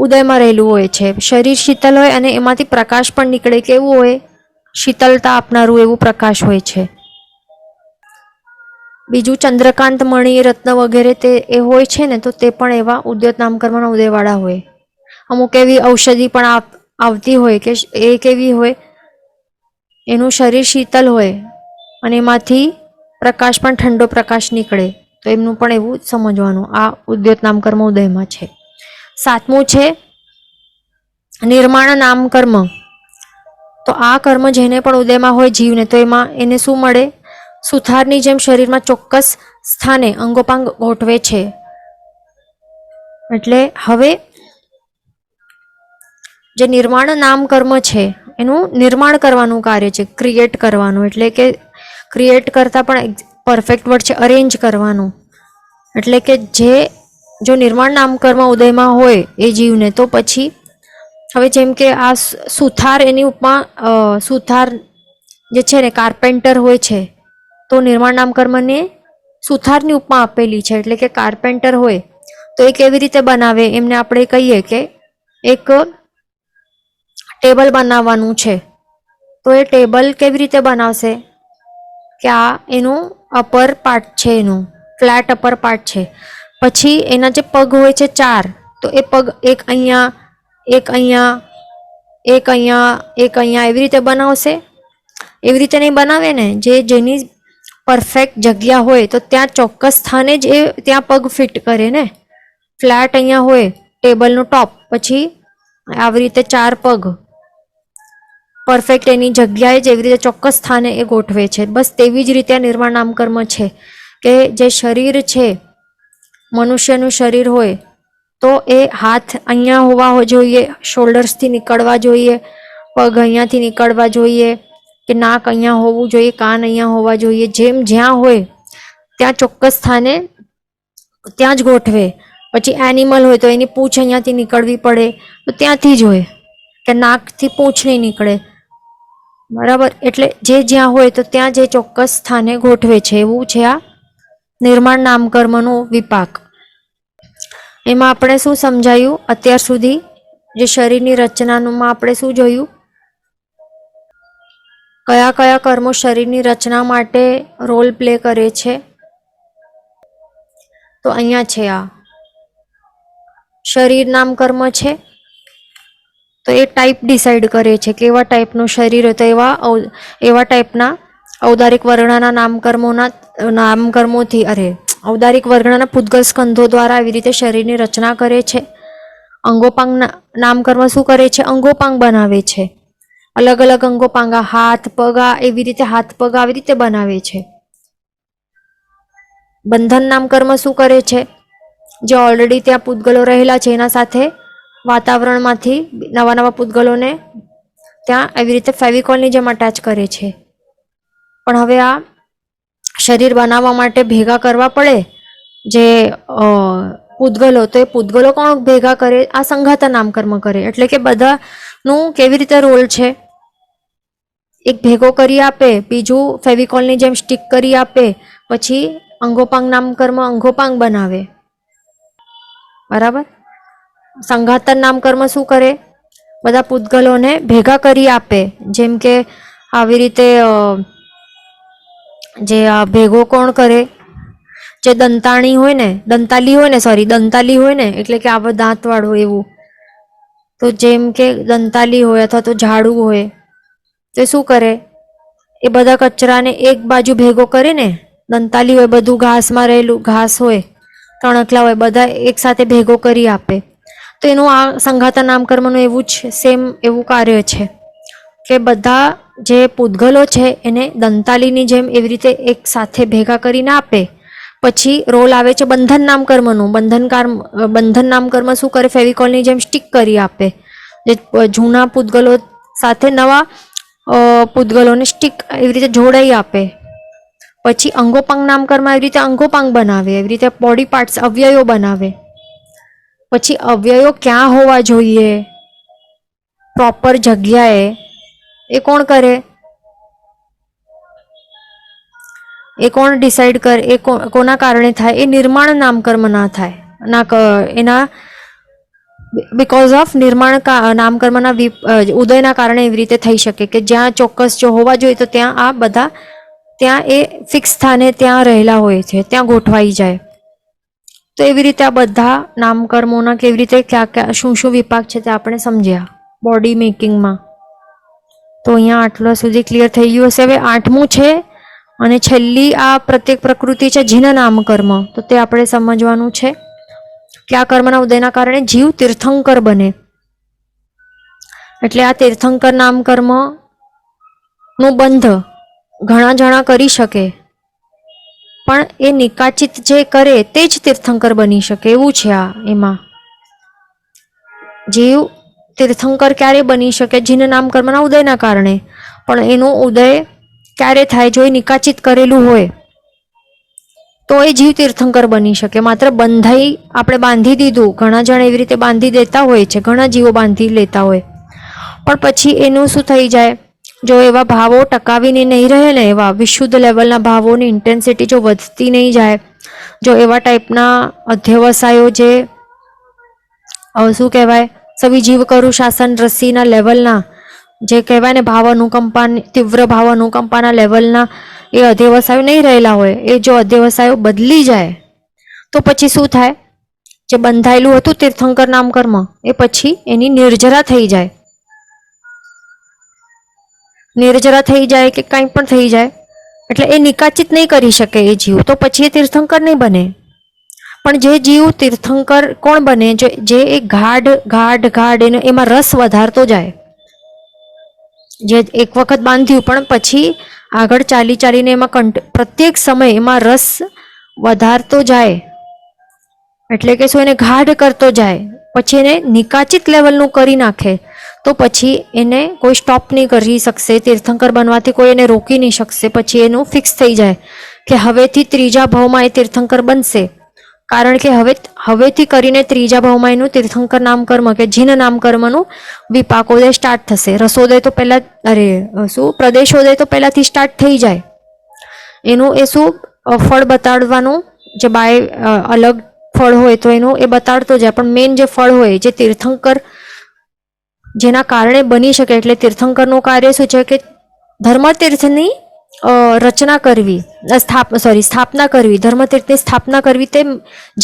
ઉદયમાં રહેલું હોય છે. શરીર શીતલ હોય, અને એમાંથી પ્રકાશ પણ નીકળે, કેવું હોય, શીતલતા આપનારું એવું પ્રકાશ હોય છે. બીજું, ચંદ્રકાંત, મણિ, રત્ન વગેરે તે એ હોય છે ને, તો તે પણ એવા ઉદ્યોત નામકર્મના ઉદયવાળા હોય. અમુક એવી ઔષધિ પણ આવતી હોય કે એ કેવી હોય, એનું શરીર શીતલ હોય, અને એમાંથી પ્રકાશ પણ ઠંડો પ્રકાશ નીકળે, તો એમનું પણ એવું સમજવાનું. આ ઉદ્યોત નામકર્મ ઉદયમાં છે. 7મું છે નિર્માણ નામકર્મ. તો આ કર્મ જેને પણ ઉદયમાં હોય જીવને, તો એમાં એને શું મળે, સુથારની જેમ શરીરમાં ચોક્કસ સ્થાને અંગોપાંગ ગોઠવે છે. એટલે હવે જે નિર્માણ નામ કર્મ છે, એનું નિર્માણ કરવાનું કાર્ય છે, ક્રિએટ કરવાનું, એટલે કે ક્રિએટ કરતા પણ પરફેક્ટ વર્ડ છે અરેન્જ કરવાનું. એટલે કે જો નિર્માણ નામ કર્મ ઉદયમાં હોય એ જીવને, તો પછી હવે જેમ કે આ સુથાર, એની ઉપમા સુથાર જે છે ને, કાર્પેન્ટર હોય છે, તો નિર્માણ નામ કર્મને સુથારની ઉપમા આપેલી છે. એટલે કે કાર્પેન્ટર હોય તો એ કેવી રીતે બનાવે, એમને આપણે કહીએ કે એક ટેબલ બનાવવાનું છે, તો એ ટેબલ કેવી રીતે બનાવશે, કે આ એનું અપર પાર્ટ છે, એનું ફ્લેટ અપર પાર્ટ છે, પછી એના જે પગ હોય છે 4, તો એ પગ એક અહીંયા, એક અહીંયા, એક અહીંયા, એક અહીંયા, એવી રીતે બનાવશે. એવી રીતે નહીં બનાવે ને, જેની પરફેક્ટ જગ્યા હોય, તો ત્યાં ચોક્કસ સ્થાને જ એ ત્યાં પગ ફિટ કરે ને. ફ્લેટ અહીંયા હોય ટેબલનું ટોપ, પછી આવી રીતે 4 પગ પરફેક્ટ એની જગ્યાએ જેવી રીતે ચોક્કસ સ્થાને એ ગોઠવે છે. બસ તેવી જ રીતે નિર્માણ નામકર્મ છે, કે જે શરીર છે, મનુષ્યનું શરીર હોય, તો એ હાથ અહીંયા હોવા જોઈએ, શોલ્ડર્સથી નીકળવા જોઈએ, પગ અહીંયાથી નીકળવા જોઈએ, કે નાક અહીંયા હોવું જોઈએ, કાન અહીંયા હોવા જોઈએ, જેમ જ્યાં હોય ત્યાં ચોક્કસ સ્થાને ત્યાં જ ગોઠવે. પછી એનિમલ હોય તો એની પૂંછ અહીંયાથી નીકળવી પડે, તો ત્યાંથી જ હોય, કે નાકથી પૂંછ નહીં નીકળે, બરાબર. એટલે જે જ્યાં હોય તો ત્યાં જે ચોક્કસ સ્થાને ગોઠવે છે, એવું છે આ નિર્માણ નામકર્મનો વિપાક. એમાં આપણે શું સમજાયું અત્યાર સુધી? જે શરીરની રચનામાં આપણે શું જોયું? કયા કયા કર્મો શરીરની રચના માટે રોલ પ્લે કરે છે? તો અહીંયા છે, આ શરીર નામ કર્મ છે. તો એ ટાઈપ ડિસાઈડ કરે છે કેવા ટાઈપનું શરીર હોય. તો એવા ટાઈપના ઔદારિક વર્ણના નામકર્મોથી ઔદારિક વર્ણના પૂદગલ સ્કંધો દ્વારા એવી રીતે શરીરની રચના કરે છે. અંગોપાંગ નામકર્મ શું કરે છે? અંગોપાંગ બનાવે છે. અલગ અલગ અંગોપાંગ, હાથ પગ, એવી રીતે હાથ પગ આવી રીતે બનાવે છે. બંધન નામકર્મ શું કરે છે? જે ઓલરેડી ત્યાં પૂદગલો રહેલા છે એના સાથે વાતાવરણમાંથી નવા નવા પૂદગલોને ત્યાં એવી રીતે ફેવિકોલની જેમ અટેચ કરે છે. પણ હવે આ શરીર બનાવવા માટે ભેગા કરવા પડે જે પૂદગલો, તો એ પૂદગલો કોણ ભેગા કરે? આ સંઘાતા નામકર્મ કરે. એટલે કે બધાનું કેવી રીતે રોલ છે? એક ભેગો કરી આપે, બીજું ફેવિકોલની જેમ સ્ટીક કરી આપે, પછી અંગોપાંગ નામકર્મ અંગોપાંગ બનાવે. બરાબર. સંઘાતન નામકર્મ શું કરે? બધા પૂદગલોને ભેગા કરી આપે. જેમ કે આવી રીતે જે ભેગો કોણ કરે? જે દંતાલી હોય ને, એટલે કે આ દાંત વાળું એવું. તો જેમ કે દંતાલી હોય અથવા તો ઝાડુ હોય, તો શું કરે? એ બધા કચરાને એક બાજુ ભેગો કરે ને. દંતાલી હોય, બધું ઘાસમાં રહેલું ઘાસ હોય, તણકલા હોય, બધા એક સાથે ભેગો કરી આપે. તો એનું આ સંઘાતા નામકર્મનું એવું જ સેમ એવું કાર્ય છે કે બધા જે પૂદગલો છે એને દંતાલીની જેમ એવી રીતે એક સાથે ભેગા કરીને આપે. પછી રોલ આવે છે બંધન નામકર્મનું. બંધન નામકર્મ શું કરે? ફેવિકોલની જેમ સ્ટીક કરી આપે. જે જૂના પૂદગલો સાથે નવા પૂદગલોને સ્ટીક એવી રીતે જોડાઈ આપે. પછી અંગોપાંગ નામકર્મ એવી રીતે અંગોપાંગ બનાવે, એવી રીતે બોડી પાર્ટ્સ અવયવો બનાવે. પછી અવયવો ક્યાં હોવા જોઈએ પ્રોપર જગ્યાએ, એ કોણ કરે? એ કોણ ડિસાઈડ કરે? એ કોના કારણે થાય? એ નિર્માણ નામકર્મ ના થાય એના બીકોઝ ઓફ નિર્માણ નામકર્મના ઉદયના કારણે એવી રીતે થઈ શકે કે જ્યાં ચોક્કસ જો હોવા જોઈએ તો ત્યાં આ બધા ત્યાં એ ફિક્સ સ્થાને ત્યાં રહેલા હોય છે, ત્યાં ગોઠવાઈ જાય. તો એવી રીતે આ બધા નામકર્મોના કેવી રીતે ક્યાં શું શું વિપાક છે તે આપણે સમજ્યા બોડી મેકિંગમાં. તો અહીંયા આટલા સુધી ક્લિયર થઈ ગયું હશે. હવે 8મું છે અને છેલ્લી આ પ્રત્યેક પ્રકૃતિ છે જીન નામકર્મ. તો તે આપણે સમજવાનું છે કે આ કર્મના ઉદયના કારણે જીવ તીર્થંકર બને. એટલે આ તીર્થંકર નામકર્મ નું બંધ ઘણા જણા કરી શકે, પણ એ નિકાચિત જે કરે તે જ તીર્થંકર બની શકે એવું છે. આ એમાં જીવ તીર્થંકર ક્યારે બની શકે? જીન નામકર્મના ઉદયના કારણે. પણ એનો ઉદય ક્યારે થાય? જો એ નિકાચિત કરેલું હોય તો એ જીવ તીર્થંકર બની શકે. માત્ર બંધાઈ આપણે બાંધી દીધું, ઘણા જણ એવી રીતે બાંધી દેતા હોય છે, ઘણા જીવો બાંધી લેતા હોય, પણ પછી એનું શું થઈ જાય? જો એવા ભાવો ટકાવીને નહીં રહે ને, એવા વિશુદ્ધ લેવલના ભાવોની ઇન્ટેન્સિટી જો વધતી નહીં જાય, જો એવા ટાઈપના અધ્યવસાયો જે શું કહેવાય સવિજીવ કરું શાસન રસીના લેવલના જે કહેવાય ને ભાવ અનુકંપા, તીવ્ર ભાવ અનુકંપાના લેવલના એ અધ્યવસાયો નહીં રહેલા હોય, એ જો અધ્યવસાયો બદલી જાય તો પછી શું થાય? જે બંધાયેલું હતું તીર્થંકર નામકર્મ એ પછી એની નિર્જરા થઈ જાય. નિર્જરા થઈ જાય કે કંઈ પણ થઈ જાય, એટલે એ નિકાચિત નહીં કરી શકે એ જીવ, તો પછી એ તીર્થંકર નહીં બને. પણ જે જીવ તીર્થંકર કોણ બને? જે એ ગાઢ એમાં રસ વધારતો જાય. જે એક વખત બાંધ્યું પણ પછી આગળ ચાલીને એમાં પ્રત્યેક સમય એમાં રસ વધારતો જાય, એટલે કે શું એને ગાઢ કરતો જાય, પછી એને નિકાચિત લેવલનું કરી નાખે, તો પછી એને કોઈ સ્ટોપ નહીં કરી શકશે. તીર્થંકર બનવાથી કોઈ એને રોકી નહીં શકશે. પછી એનું ફિક્સ થઈ જાય કે હવેથી ત્રીજા ભાવમાં એ તીર્થંકર બનશે. કારણ કે હવેથી કરીને ત્રીજા ભાવમાં એનું તીર્થંકર નામકર્મ કે જીન નામકર્મનું વિપાકોદય સ્ટાર્ટ થશે. રસોદય તો પહેલા પ્રદેશોદય તો પહેલાથી સ્ટાર્ટ થઈ જાય. એનું એ શું ફળ બતાડવાનું, જે બાય અલગ ફળ હોય તો એનું એ બતાડતો જાય, પણ મેઇન જે ફળ હોય જે તીર્થંકર જેના કારણે બની શકે, એટલે તીર્થંકરનું કાર્ય શું છે કે ધર્મતીર્થની રચના કરવી, સ્થાપના કરવી, ધર્મતીર્થની સ્થાપના કરવી, તે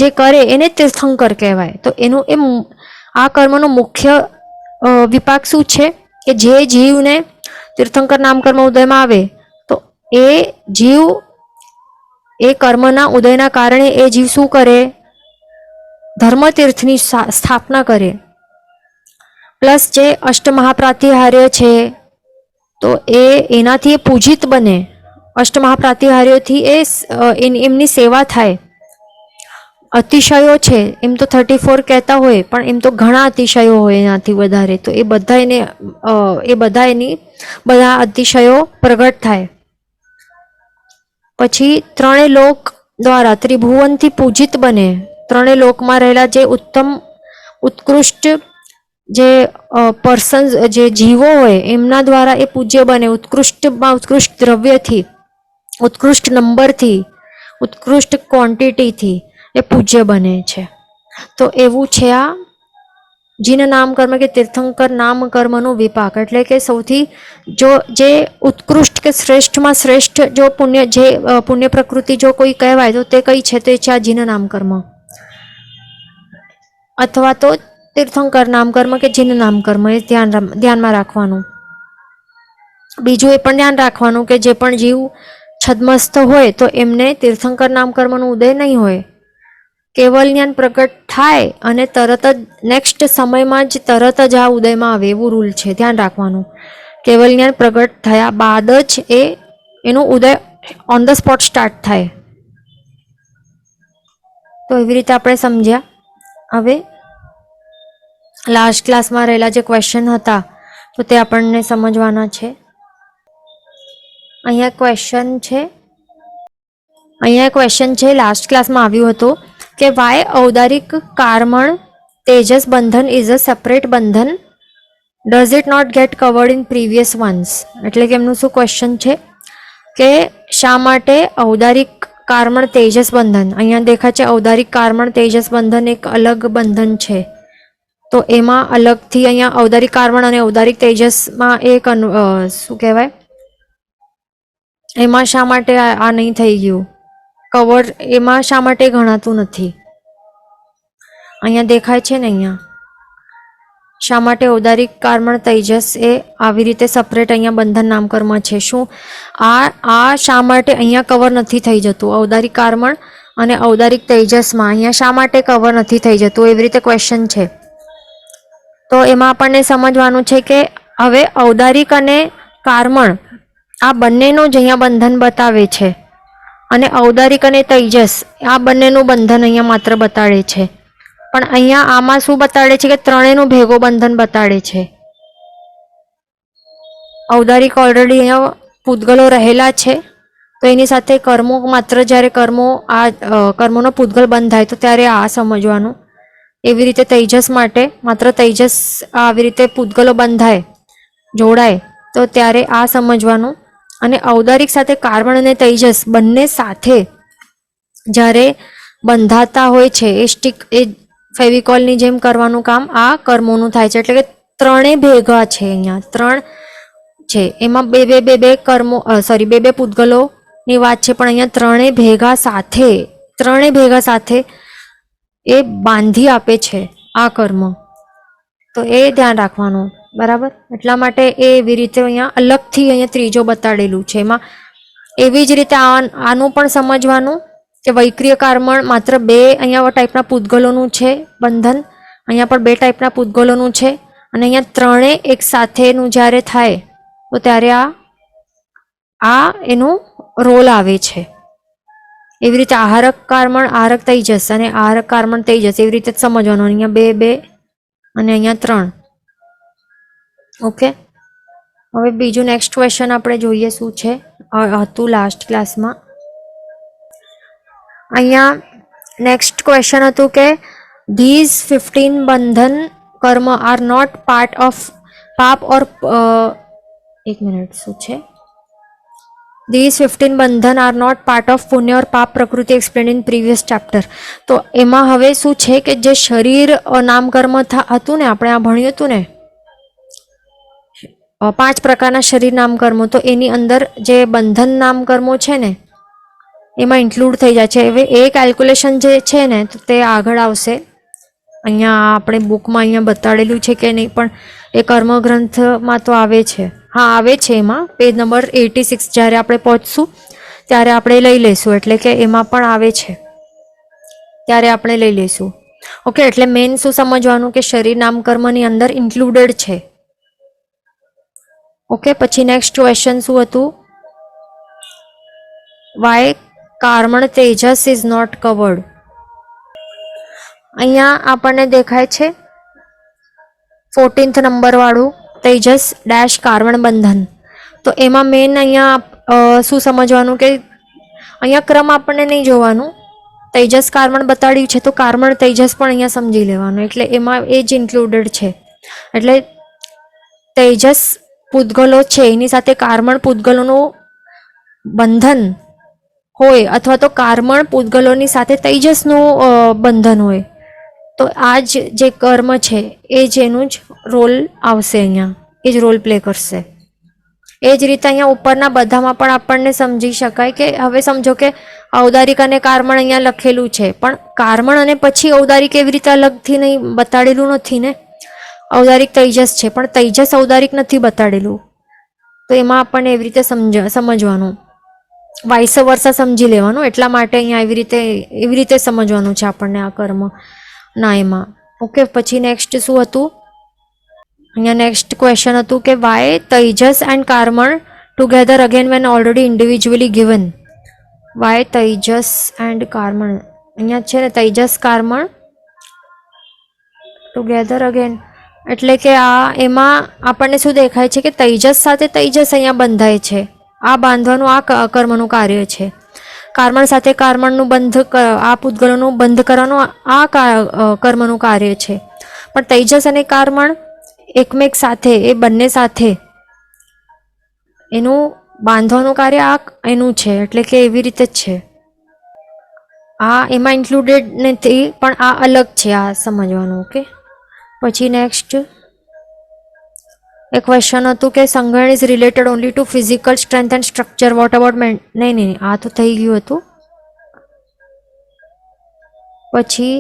જે કરે એને તીર્થંકર કહેવાય. તો એનું એ આ કર્મનો મુખ્ય વિપાક શું છે કે જે જીવને તીર્થંકર નામ કર્મ ઉદયમાં આવે તો એ જીવ એ કર્મના ઉદયના કારણે એ જીવ શું કરે, ધર્મતીર્થની સ્થાપના કરે. પ્લસ જે અષ્ટમહાપ્રાતિહાર્ય છે તો એનાથી એ પૂજિત બને, અષ્ટમહાપ્રાતિહાર્યોથી એમની સેવા થાય. અતિશયો છે એમ તો 34 કહેતા હોય, પણ એમ તો ઘણા અતિશયો હોય એનાથી વધારે, તો એ બધા બધા અતિશયો પ્રગટ થાય. પછી ત્રણેય લોક દ્વારા ત્રિભુવનથી પૂજિત બને. ત્રણેય લોકમાં રહેલા જે ઉત્કૃષ્ટ જે પર્સન્સ, જે જીવો હોય એમના દ્વારા એ પૂજ્ય બને. ઉત્કૃષ્ટમાં ઉત્કૃષ્ટ દ્રવ્યથી, ઉત્કૃષ્ટ નંબરથી, ઉત્કૃષ્ટ ક્વોન્ટિટીથી એ પૂજ્ય બને છે. તો એવું છે આ જીન નામ કર્મ કે તીર્થંકર નામ કર્મનું વિપાક. એટલે કે સૌથી જે ઉત્કૃષ્ટ કે શ્રેષ્ઠમાં શ્રેષ્ઠ જો પુણ્ય પ્રકૃતિ જો કોઈ કહેવાય તો તે કઈ છે, તો એ છે આ જીન નામ કર્મ, અથવા તો તીર્થંકર નામ કર્મ કે જીન નામ કર્મ. એ ધ્યાનમાં રાખવાનું. બીજું એ પણ ધ્યાન રાખવાનું કે જે પણ જીવ છદ્મસ્થ હોય તો એમને તીર્થંકર નામ કર્મનું ઉદય નહીં હોય. કેવલ જ્ઞાન પ્રગટ થાય અને તરત જ નેક્સ્ટ સમયમાં જ તરત જ આ ઉદયમાં આવે એવું રૂલ છે, ધ્યાન રાખવાનું. કેવલ જ્ઞાન પ્રગટ થયા બાદ જ એનું ઉદય ઓન ધ સ્પોટ સ્ટાર્ટ થાય. તો એવી રીતે આપણે સમજ્યા. હવે લાસ્ટ ક્લાસમાં રહેલા જે ક્વેશ્ચન હતા તો તે આપણને સમજવાના છે. અહીંયા ક્વેશ્ચન છે લાસ્ટ ક્લાસમાં આવ્યું હતું કે વાય ઔદારિક કાર્મણ તેજસ બંધન ઇઝ અ સેપરેટ બંધન, does it not get covered in previous ones. એટલે કે એમનું શું ક્વેશ્ચન છે કે શા માટે ઔદારિક કાર્મણ તેજસ બંધન, અહીંયા દેખાય છે ઔદારિક કાર્મણ તેજસ બંધન એક અલગ બંધન છે, તો એમાં અલગથી અહીંયા ઔદારિક કાર્મણ અને ઔદારિક તેજસમાં એક શું કહેવાય, એમાં શા માટે આ નહીં થઈ ગયું કવર, એમાં શા માટે ગણાતું નથી. અહીંયા દેખાય છે ને, અહીંયા શા માટે ઔદારિક કાર્મણ તેજસ એ આવી રીતે સેપરેટ અહીંયા બંધન નામકર્મ છે. શું આ શા માટે અહીંયા કવર નથી થઈ જતું, ઔદારિક કાર્મણ અને ઔદારિક તેજસમાં અહીંયા શા માટે કવર નથી થઈ જતું, એવી રીતે ક્વેશ્ચન છે. તો એમાં આપણને સમજવાનું છે કે હવે ઔદારિક અને કાર્મણ આ બંનેનું જ અહીંયા બંધન બતાવે છે, અને ઔદારિક અને તેજસ આ બંનેનું બંધન અહીંયા માત્ર બતાડે છે. પણ અહીંયા આમાં શું બતાડે છે કે ત્રણેયનું ભેગો બંધન બતાડે છે. ઔદારિક ઓલરેડી અહીંયા પૂતગલો રહેલા છે, તો એની સાથે કર્મો માત્ર જ્યારે કર્મોનો પૂતગલ બંધ થાય તો ત્યારે આ સમજવાનું. એવી રીતે તેજસ માટે માત્ર તેજસ આવી રીતે પૂતગલો બંધાય જોડાય તો ત્યારે આ સમજવાનું. અને ઔદારિક સાથે કાર્બન અને તેજસ બંને સાથે જ્યારે બંધાતા હોય છે એ ફેવિકોલની જેમ કરવાનું કામ આ કર્મોનું થાય છે. એટલે કે ત્રણેય ભેગા છે, અહીંયા ત્રણ છે, એમાં બે કર્મો બે પૂતગલોની વાત છે, પણ અહીંયા ત્રણેય ભેગા સાથે એ બાંધી આપે છે આ કર્મ. તો એ ધ્યાન રાખવાનું, બરાબર. એટલા માટે એવી રીતે અહીંયા અલગથી અહીંયા ત્રીજો બતાડેલું છે. એમાં એવી જ રીતે આનું પણ સમજવાનું કે વૈક્રિય કાર્મણ માત્ર બે અહીંયા ટાઈપના પૂતગલોનું છે બંધન, અહીંયા પણ બે ટાઈપના પૂતગલોનું છે, અને અહીંયા ત્રણેય એક સાથેનું જ્યારે થાય તો ત્યારે આ એનું રોલ આવે છે. એવી રીતે આહારક કાર્મણ આહારક તેજસ અને આહારક કાર્મણ તેજસ એવી રીતે જ સમજવાનું. અહીંયા બે અને અહીંયા 3. ઓકે. હવે બીજું નેક્સ્ટ ક્વેશ્ચન આપણે જોઈએ શું છે હતું લાસ્ટ ક્લાસમાં. અહીંયા નેક્સ્ટ ક્વેશ્ચન હતું કે ધીઝ 15 બંધન કર્મ આર નોટ પાર્ટ ઓફ પાપ ઓર, એક મિનિટ, શું છે These 15 બંધન આર નોટ પાર્ટ ઓફ પુણ્ય ઓર પાપ પ્રકૃતિ એક્સપ્લેન ઇન પ્રીવિયસ ચેપ્ટર. તો એમાં હવે શું છે કે જે શરીર નામકર્મ હતું ને, આપણે આ ભણ્યું હતું ને 5 પ્રકારના શરીર નામકર્મો, તો એની અંદર જે બંધન નામકર્મો છે ને એમાં ઇન્ક્લુડ થઈ જાય છે. હવે એ કેલ્ક્યુલેશન જે છે ને તો તે આગળ આવશે. અહીંયા આપણે બુકમાં અહીંયા બતાડેલું છે કે નહીં, પણ એ કર્મગ્રંથમાં તો આવે છે. હા, આવે છે. એમાં પેજ નંબર 86 જ્યારે આપણે પહોંચશું ત્યારે આપણે લઈ લઈશું, એટલે કે એમાં પણ આવે છે ત્યારે આપણે લઈ લઈશું. ઓકે, એટલે મેઇન શું સમજવાનું કે શરીર નામકર્મની અંદર ઇન્ક્લુડેડ છે. ઓકે, પછી નેક્સ્ટ ક્વેશ્ચન શું હતું? Why karman tejas is not covered. અહીંયા આપણને દેખાય છે 14th નંબર વાળું તેજસ ડેશ કાર્બન બંધન. તો એમાં મેઇન અહીંયા શું સમજવાનું કે અહીંયા ક્રમ આપણને નહીં જોવાનું. તેજસ કાર્બન બતાડ્યું છે તો કાર્બન તેજસ પણ અહીંયા સમજી લેવાનું, એટલે એમાં એ જ ઇન્ક્લુડેડ છે. એટલે તેજસ પૂતગલો છે એની સાથે કાર્બન પૂતગલોનું બંધન હોય, અથવા તો કાર્બન પૂતગલોની સાથે તેજસનું બંધન હોય, તો આ જે કર્મ છે એ જ એનું જ રોલ આવશે અહીંયા, એ જ રોલ પ્લે કરશે. એ જ રીતે અહીંયા ઉપરના બધામાં પણ આપણને સમજી શકાય કે હવે સમજો કે ઔદારિક અને કાર્મણ અહીંયા લખેલું છે, પણ કાર્મણ અને પછી ઔદારિક એવી રીતે અલગથી નહીં બતાડેલું નથી ને. ઔદારિક તેજસ છે પણ તેજસ ઔદારિક નથી બતાડેલું, તો એમાં આપણને એવી રીતે સમજવાનું, વાઇસ વર્ષા સમજી લેવાનું. એટલા માટે અહીંયા એવી રીતે સમજવાનું છે આપણને આ કર્મ ના એમાં. ઓકે, પછી નેક્સ્ટ શું હતું? અહીંયા નેક્સ્ટ ક્વેશ્ચન હતું કે why tejas and karman together again when already individually given. Why tejas and karman, અહીંયા છે ને તેજસ કાર્મણ ટુગેધર અગેન, એટલે કે આ એમાં આપણને શું દેખાય છે કે તેજસ સાથે તેજસ અહીંયા બંધાય છે. આ બાંધવાનું આ કર્મનું કાર્ય છે. કાર્મણ સાથે કાર્મણનું બંધ, આ પૂતગલોનું બંધ કરવાનું આ કર્મનું કાર્ય છે. પણ તેજસ અને કાર્મણ એકમેક સાથે, એ બંને સાથે એનું બાંધવાનું કાર્ય આ એનું છે, એટલે કે એવી રીતે જ છે. આ એમાં ઇન્ક્લુડેડ નથી, પણ આ અલગ છે, આ સમજવાનું. ઓકે, પછી નેક્સ્ટ એક ક્વેશ્ચન હતું કે સંગણ is related only to physical strength and structure, what about નહીં, આ તો થઈ ગયું હતું. પછી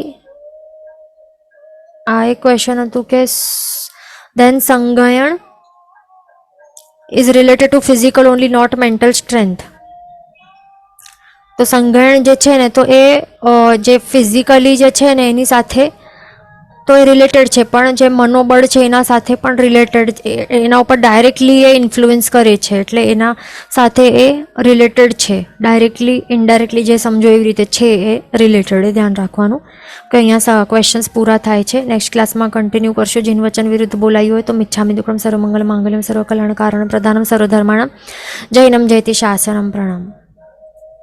આ એક ક્વેશ્ચન હતું કે then સંગયણ is related to physical only, not mental strength. તો સંગયણ જે છે ને તો એ જે ફિઝિકલી જે છે ને એની સાથે તો એ રિલેટેડ છે, પણ જે મનોબળ છે એના સાથે પણ રિલેટેડ, એના ઉપર ડાયરેક્ટલી એ ઇન્ફ્લુઅન્સ કરે છે, એટલે એના સાથે એ રિલેટેડ છે. ડાયરેક્ટલી ઇનડાયરેક્ટલી જે સમજો એવી રીતે છે એ રિલેટેડ, એ ધ્યાન રાખવાનું. કે અહીંયા ક્વેશ્ચન્સ પૂરા થાય છે. નેક્સ્ટ ક્લાસમાં કન્ટિન્યુ કરશો. જીન વચન વિરુદ્ધ બોલાયું હોય તો મિચ્છામિ દુક્કડમ સર્વમંગલ માંગલ્યમ સર્વકલ્યાણ કારણમ પ્રધાનમ સર્વધર્માણમ જૈનમ જયતિ શાસનમ પ્રણામ.